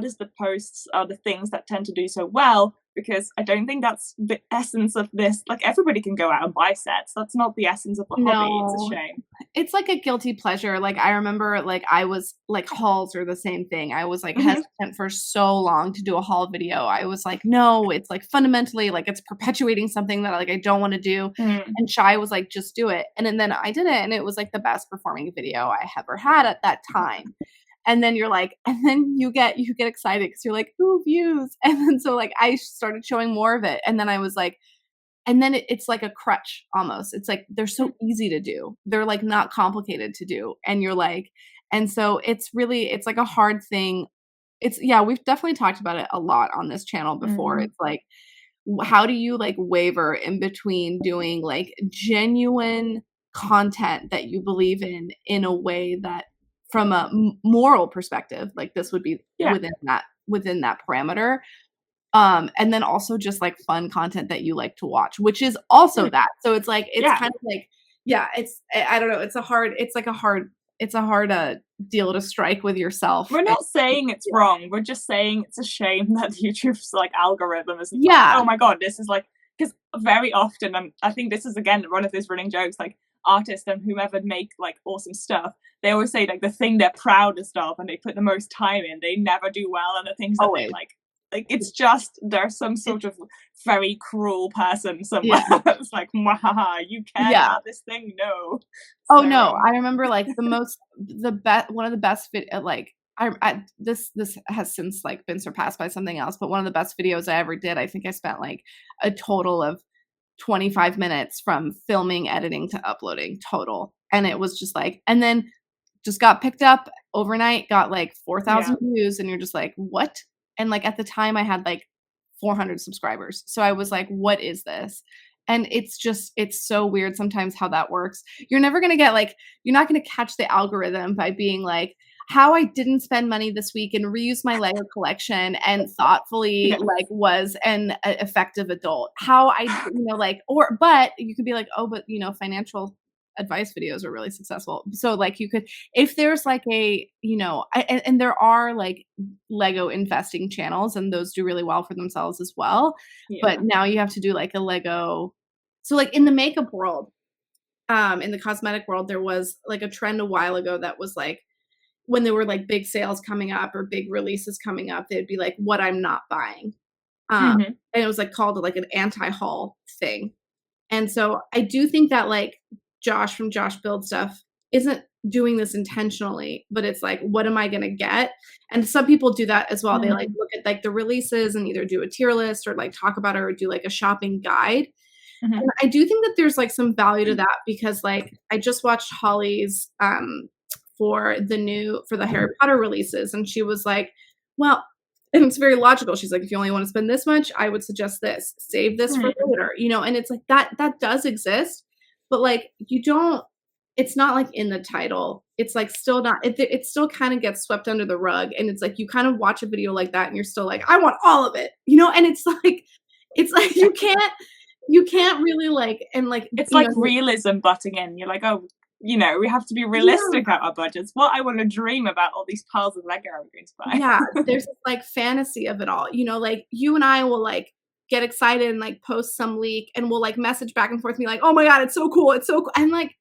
is the posts are the things that tend to do so well, because I don't think that's the essence of this. Like, everybody can go out and buy sets. That's not the essence of the hobby. It's a shame. It's like a guilty pleasure. Like, I remember, like, I was like, hauls are the same thing. I was like hesitant for so long to do a haul video. I was like, no, it's like fundamentally like it's perpetuating something that like I don't want to do. And Shy was like, just do it. And then I did it, and it was like the best performing video I ever had at that time. And then you're like, and then you get excited because you're like, ooh, views. And then so like I started showing more of it. And then I was like, and then it's like a crutch almost. It's like they're so easy to do. They're like not complicated to do. And you're like, and so it's like a hard thing. We've definitely talked about it a lot on this channel before. It's like, how do you like waver in between doing like genuine content that you believe in a way that, from a moral perspective, like this would be within that parameter. And then also just like fun content that you like to watch, which is also that. So it's like, it's kind of like, I don't know. It's a hard deal to strike with yourself. We're not saying it's wrong. We're just saying it's a shame that YouTube's like algorithm is like, oh my God, this is like, because very often, and I think this is again one of those running jokes, like artists and whomever make like awesome stuff, they always say like the thing they're proudest of and they put the most time in, they never do well, and the things that they like it's just there's some sort of very cruel person somewhere that's like, wow, you care about this thing? No. No, I remember like one of the best like this has since like been surpassed by something else, but one of the best videos I ever did, I think I spent like a total of 25 minutes from filming, editing to uploading total. And it was just like, and then just got picked up overnight, got like 4,000 views, and you're just like, what? And like at the time I had like 400 subscribers. So I was like, what is this? And it's so weird sometimes how that works. You're never going to get like, you're not going to catch the algorithm by being like, how I didn't spend money this week and reuse my Lego collection and thoughtfully like was an effective adult. How I, but you could be like, oh, but financial advice videos are really successful. So like you could, if there's like a, and there are like Lego investing channels, and those do really well for themselves as well. But now you have to do like a Lego. So like in the makeup world, in the cosmetic world, there was like a trend a while ago that was like, when there were like big sales coming up or big releases coming up, they'd be like, what I'm not buying. And it was like called like an anti-haul thing. And so I do think that like Josh from Josh Build Stuff isn't doing this intentionally, but it's like, what am I going to get? And some people do that as well. They like look at like the releases and either do a tier list or like talk about it or do like a shopping guide. And I do think that there's like some value to that, because like I just watched Holly's, for the Harry Potter releases. And she was like, well, and it's very logical. She's like, if you only want to spend this much, I would suggest this, save this for later, and it's like that does exist, but like it's not like in the title. It's like still not, it still kind of gets swept under the rug. And it's like, you kind of watch a video like that and you're still like, I want all of it, and it's like you can't really like, and like, it's like realism butting in. You're like, oh, we have to be realistic at our budgets. What I want to dream about all these piles of Lego I'm going to buy. Yeah, there's like fantasy of it all. Like you and I will like get excited and like post some leak, and we'll like message back and forth and be like, oh my God, it's so cool. It's so cool. And like,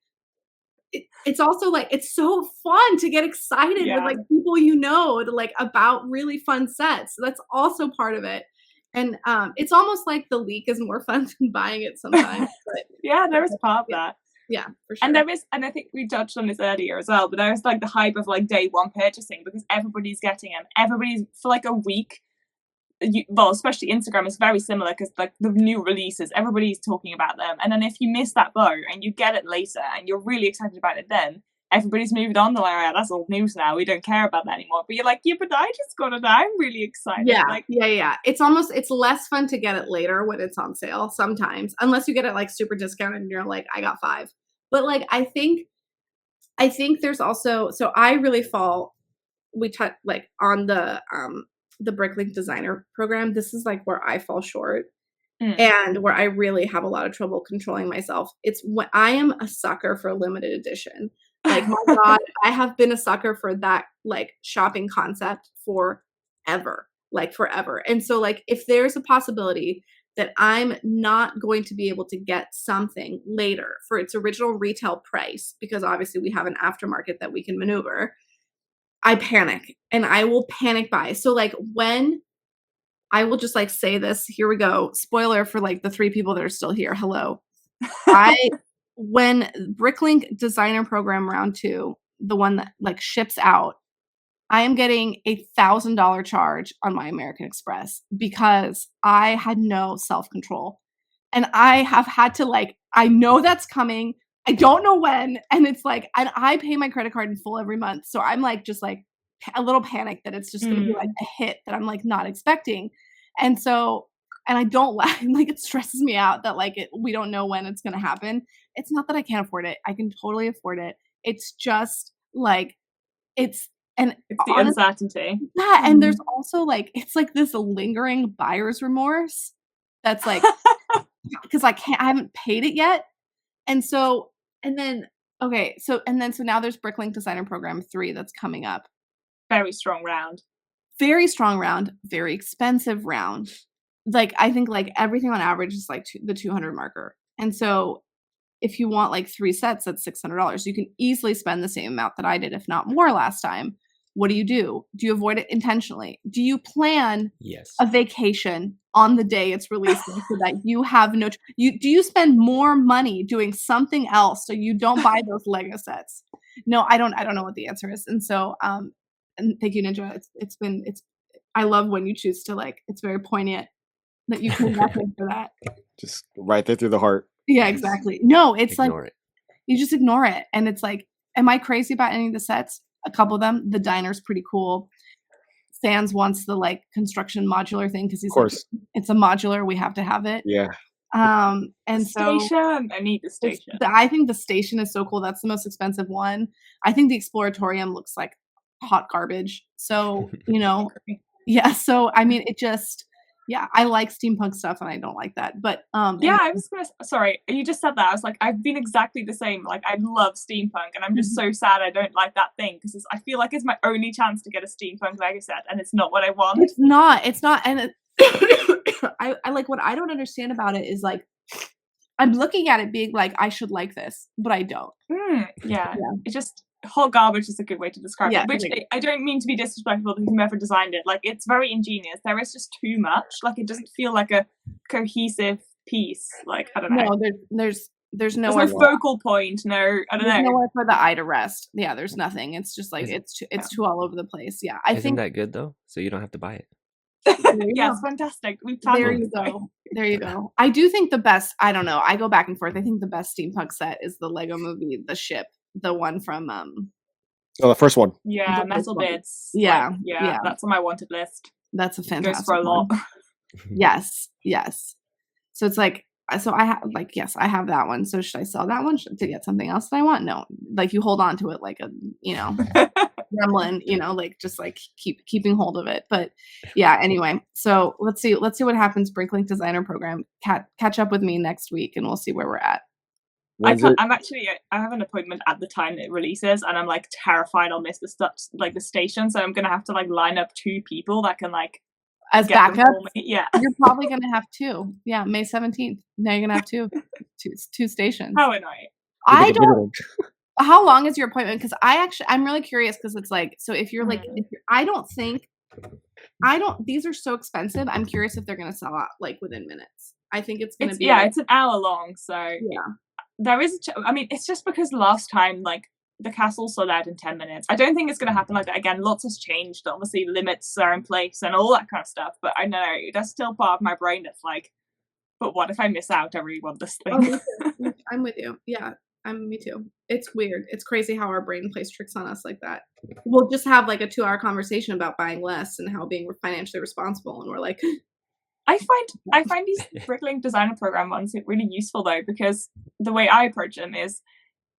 it's also like, it's so fun to get excited with like people to like about really fun sets. So that's also part of it. And it's almost like the leak is more fun than buying it sometimes. But there is part of that. Yeah, for sure. And I think we touched on this earlier as well, but there's like the hype of like day one purchasing, because everybody's getting them. Everybody's for like a week. Especially Instagram is very similar, because like the new releases, everybody's talking about them. And then if you miss that boat and you get it later and you're really excited about it, then everybody's moved on. They're like, that's old news now. We don't care about that anymore. But you're like, but I just got it. I'm really excited. Yeah, like, It's less fun to get it later when it's on sale sometimes, unless you get it like super discounted and you're like, I got 5. But like, I think there's also, so I really we touch like on the Bricklink designer program. This is like where I fall short. And where I really have a lot of trouble controlling myself. It's when I am a sucker for a limited edition. Like, my God, I have been a sucker for that like shopping concept forever. like forever. And so like if there's a possibility that I'm not going to be able to get something later for its original retail price, because obviously we have an aftermarket that we can maneuver, I panic and I will panic buy. So like when I will just like say this, here we go. Spoiler for like the 3 people that are still here. Hello. When Bricklink Designer Program Round 2, the one that like ships out, I am getting $1,000 charge on my American Express because I had no self-control. And I have had to like, I know that's coming. I don't know when. And it's like, and I pay my credit card in full every month. So I'm like, just like a little panicked that it's just going to be like a hit that I'm like not expecting. And so, and I don't like it stresses me out that like we don't know when it's going to happen. It's not that I can't afford it. I can totally afford it. It's just like, it's the uncertainty. Yeah. And there's also like, it's like this lingering buyer's remorse that's like, because I haven't paid it yet. And so, and then, okay. So now there's Bricklink Designer Program 3 that's coming up. Very strong round. Very strong round. Very expensive round. Like, I think like everything on average is like the 200 marker. And so if you want like 3 sets, that's $600. You can easily spend the same amount that I did, if not more last time. What do? Do you avoid it intentionally? Do you plan a vacation on the day it's releasing so that you have do you spend more money doing something else so you don't buy those Lego sets? No, I don't know what the answer is. And so, and thank you, Ninja. I love when you choose to like, it's very poignant that you come back in for that. Just right there through the heart. Yeah, exactly. No, it's Ignore it. You just ignore it. And it's like, am I crazy about any of the sets? A couple of them. The diner's pretty cool. Sans wants the like construction modular thing because he's like, it's a modular. We have to have it. Yeah. And station. I need the station. I think the station is so cool. That's the most expensive one. I think the Exploratorium looks like hot garbage. So, yeah. So, I mean, it just, yeah, I like steampunk stuff and I don't like that. But yeah, I was sorry, you just said that. I was like, I've been exactly the same. Like, I love steampunk and I'm just so sad I don't like that thing because I feel like it's my only chance to get a steampunk Lego set and it's not what I want. It's not. And I like what I don't understand about it is like I'm looking at it being like I should like this, but I don't. Yeah. It's just hot garbage is a good way to describe it, which I don't mean to be disrespectful to whomever designed it. Like, it's very ingenious. There is just too much. Like, it doesn't feel like a cohesive piece. Like, I don't know. No, there's no focal point. No, I don't know. Nowhere for the eye to rest. Yeah, there's nothing. It's just like it's too all over the place. Yeah, I think that good though. So you don't have to buy it. Yeah, it's fantastic. There you go. I do think the best. I don't know. I go back and forth. I think the best steampunk set is the Lego Movie, the ship. The one from the first one. Yeah, Metal Bits. Yeah, yeah, that's on my wanted list. That's a fantastic. Goes for a lot. Yes. So it's like, so I have like, yes, I have that one. So should I sell that one to get something else that I want? No, like you hold on to it like a gremlin, like just like keeping hold of it. But yeah, anyway, so let's see what happens. Bricklink Designer Program. Catch up with me next week, and we'll see where we're at. I have an appointment at the time it releases and I'm like terrified I'll miss the station, so I'm gonna have to like line up 2 people that can like as backup. Yeah, you're probably gonna have 2. Yeah, May 17th. Now you're gonna have two stations. How annoying. I don't. How long is your appointment? Because I'm really curious because it's like, so if you're like, these are so expensive. I'm curious if they're gonna sell out like within minutes. I think it's gonna be. Yeah, it's an hour long, so yeah. There is it's just because last time like the castle sold out in 10 minutes. I don't think it's going to happen like that again. Lots has changed. Obviously limits are in place and all that kind of stuff, but I know that's still part of my brain that's like, but what if I miss out? I really want this thing. Oh, I'm with you. Yeah, me too. It's weird. It's crazy how our brain plays tricks on us like that. We'll just have like a 2-hour conversation about buying less and how being financially responsible, and we're like, I find these Bricklink Designer Program ones really useful though, because the way I approach them is,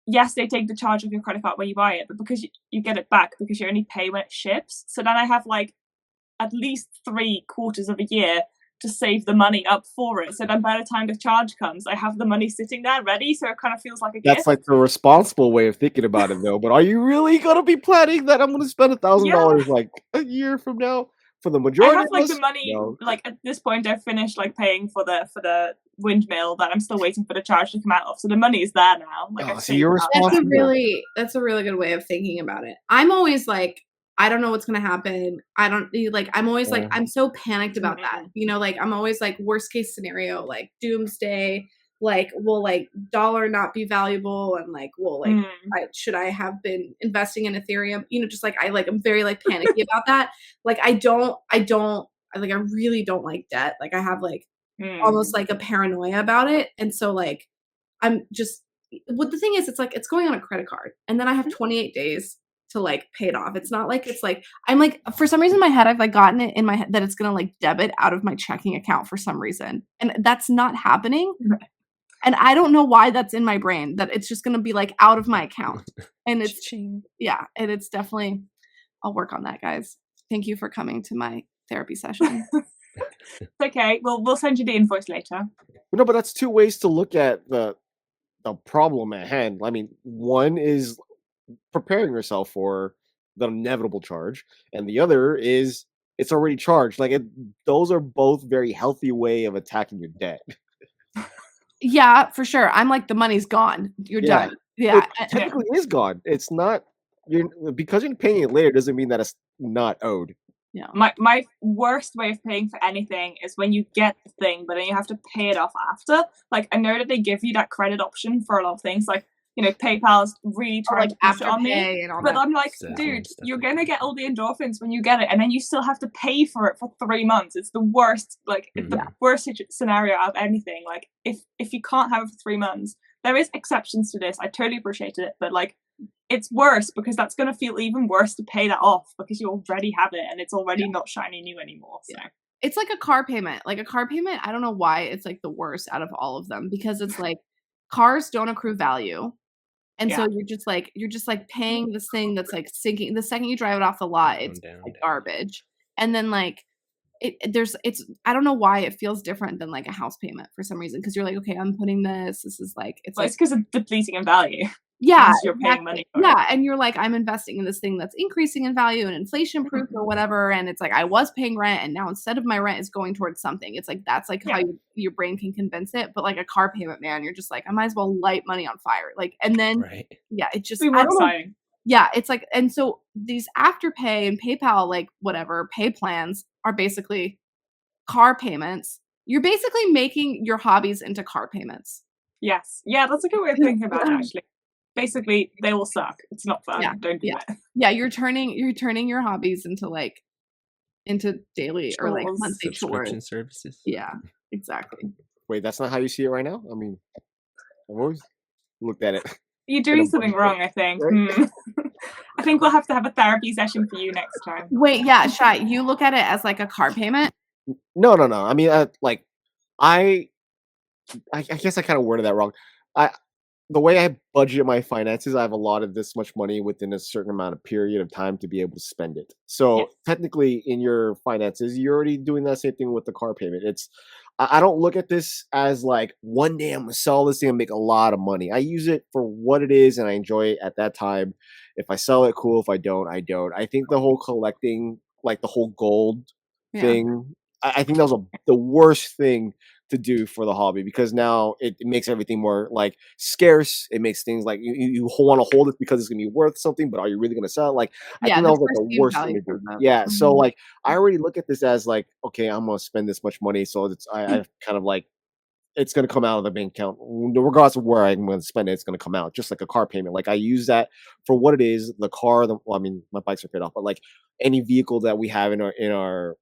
yes, they take the charge of your credit card when you buy it, but because you get it back because you only pay when it ships. So then I have like at least 3 quarters of a year to save the money up for it. So then by the time the charge comes, I have the money sitting there ready. So it kind of feels like a gift. That's like the responsible way of thinking about it though. But are you really going to be planning that I'm going to spend $1,000 like a year from now for the majority I have like of us, the money. no. Like at this point, I've finished like paying for the windmill that I'm still waiting for the charge to come out of. So the money is there now. Like I've so you're saved up. That's a really good way of thinking about it. I'm always like, I don't know what's gonna happen. I don't like. I'm always like, I'm so panicked about that. You know, like I'm always like worst case scenario, like doomsday. Like, will like dollar not be valuable, and like, will like, should I have been investing in Ethereum? You know, just like I'm very like panicky about that. Like, I really don't like debt. Like, I have like almost like a paranoia about it, and so like, I'm just. What the thing is, it's like it's going on a credit card, and then I have 28 days to like pay it off. It's not like it's like I'm like for some reason in my head I've like gotten it in my head that it's gonna like debit out of my checking account for some reason, and that's not happening. And I don't know why that's in my brain, that it's just going to be like out of my account. And it's, yeah, and it's definitely, I'll work on that, guys. Thank you for coming to my therapy session. It's okay. We'll send you the invoice later. No, but that's two ways to look at the problem at hand. I mean, one is preparing yourself for the inevitable charge, and the other is it's already charged. Like those are both very healthy way of attacking your debt. Yeah, for sure. I'm like, the money's gone. You're done. Yeah. It technically is gone. It's not because you're paying it later doesn't mean that it's not owed. Yeah. My worst way of paying for anything is when you get the thing, but then you have to pay it off after. Like I know that they give you that credit option for a lot of things. Like, you know, PayPal's really trying to push it on me. But I'm like, dude, you're gonna get all the endorphins when you get it, and then you still have to pay for it for 3 months. It's the worst, like it's the worst scenario out of anything. Like if you can't have it for 3 months, there is exceptions to this. I totally appreciate it, but like it's worse because that's gonna feel even worse to pay that off because you already have it and it's already not shiny new anymore. So it's like a car payment. Like a car payment, I don't know why it's like the worst out of all of them, because it's like cars don't accrue value. And so you're just like paying this thing that's like sinking. The second you drive it off the lot, it's like garbage. And then like I don't know why it feels different than like a house payment for some reason. Cause you're like, okay, I'm putting this is like, it's because of depleting in value. Yeah. You're paying money for it. And you're like, I'm investing in this thing that's increasing in value and inflation proof or whatever. And it's like, I was paying rent and now instead of my rent is going towards something. It's like, that's like how your brain can convince it. But like a car payment, man, you're just like, I might as well light money on fire. Like, and then, it just, I don't know. Yeah. It's like, and so these Afterpay and PayPal, like whatever pay plans are basically car payments. You're basically making your hobbies into car payments. Yes. Yeah. That's a good way of thinking about it, actually. Basically, they will suck. It's not fun. Don't do it. Yeah, you're turning your hobbies into daily or like monthly subscription services. Yeah, exactly. Wait, that's not how you see it right now? I mean, I've always looked at it. You're doing something wrong, I think. Right? I think we'll have to have a therapy session for you next time. Wait, yeah, Shy, you look at it as like a car payment? No. I mean, I guess I kind of worded that wrong. The way I budget my finances, I have allotted this much money within a certain amount of period of time to be able to spend it. So technically in your finances, you're already doing that same thing with the car payment. I don't look at this as like one day I'm going to sell this thing and make a lot of money. I use it for what it is and I enjoy it at that time. If I sell it, cool. If I don't, I don't. I think the whole collecting, like the whole gold thing, I think that was the worst thing to do for the hobby, because now it makes everything more like scarce. It makes things like you want to hold it because it's gonna be worth something, but are you really gonna sell it? Like I think that was like the worst thing to do. Yeah. So like I already look at this as like, okay, I'm gonna spend this much money, so I kind of like it's gonna come out of the bank account regardless of where I'm gonna spend it. It's gonna come out just like a car payment. Like I use that for what it is. The car, I mean, my bikes are paid off, but like any vehicle that we have in our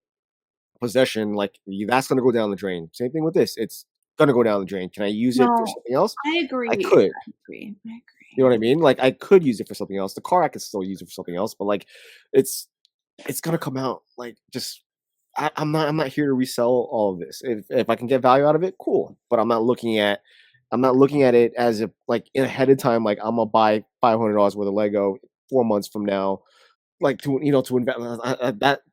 possession, like that's going to go down the drain. Same thing with this. It's going to go down the drain. Can I use it for something else? I agree. I could. You know what I mean? Like I could use it for something else. The car, I could still use it for something else, but like it's going to come out like just I'm not here to resell all of this. If I can get value out of it, cool. But I'm not looking at it as if like ahead of time, like I'm gonna buy $500 worth of Lego 4 months from now. like to invest.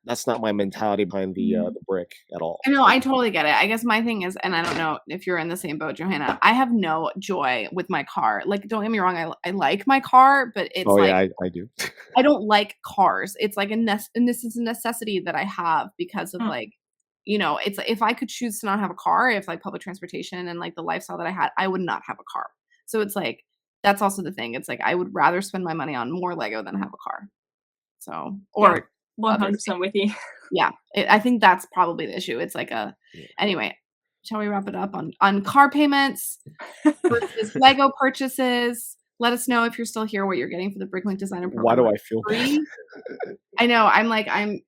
That's not my mentality behind the brick at all. I know, I totally get it. I guess my thing is, and I don't know if you're in the same boat, Johanna, I have no joy with my car. Like, don't get me wrong, I like my car, but it's I do. I don't like cars. It's like and this is a necessity that I have because of like, it's if I could choose to not have a car, if like public transportation and like the lifestyle that I had, I would not have a car. So it's like, that's also the thing. It's like, I would rather spend my money on more Lego than have a car. So, or 100% with you. Yeah. I think that's probably the issue. It's like anyway, shall we wrap it up on car payments versus Lego purchases? Let us know if you're still here, what you're getting for the Bricklink Designer Program. Why do I feel bad? I know. I'm like, I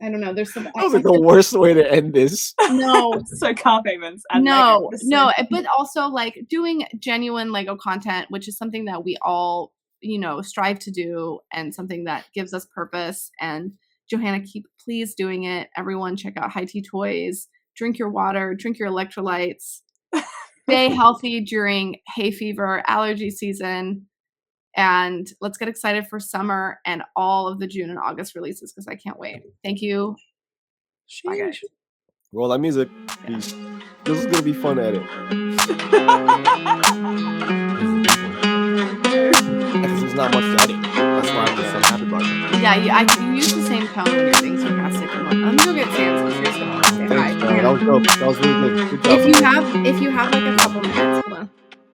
don't know. There's some. That was like the worst way to end this. No. So car payments. And no, Lego. no. But also like doing genuine Lego content, which is something that we all, strive to do and something that gives us purpose. And Johanna, keep please doing it. Everyone check out HighTeaToys. Drink your water, drink your electrolytes. Stay healthy during hay fever, allergy season, and let's get excited for summer and all of the June and August releases because I can't wait. Thank you. Bye, guys. Roll that music. Peace. This is gonna be fun to edit. There's not much to edit. That's why I'm just so happy about it. Yeah, you use the same tone when you're being sarcastic. Let me go get Sam's. Here's the one. Say hi. That was dope. That was really good. Good job. If you have like a couple minutes, hold on.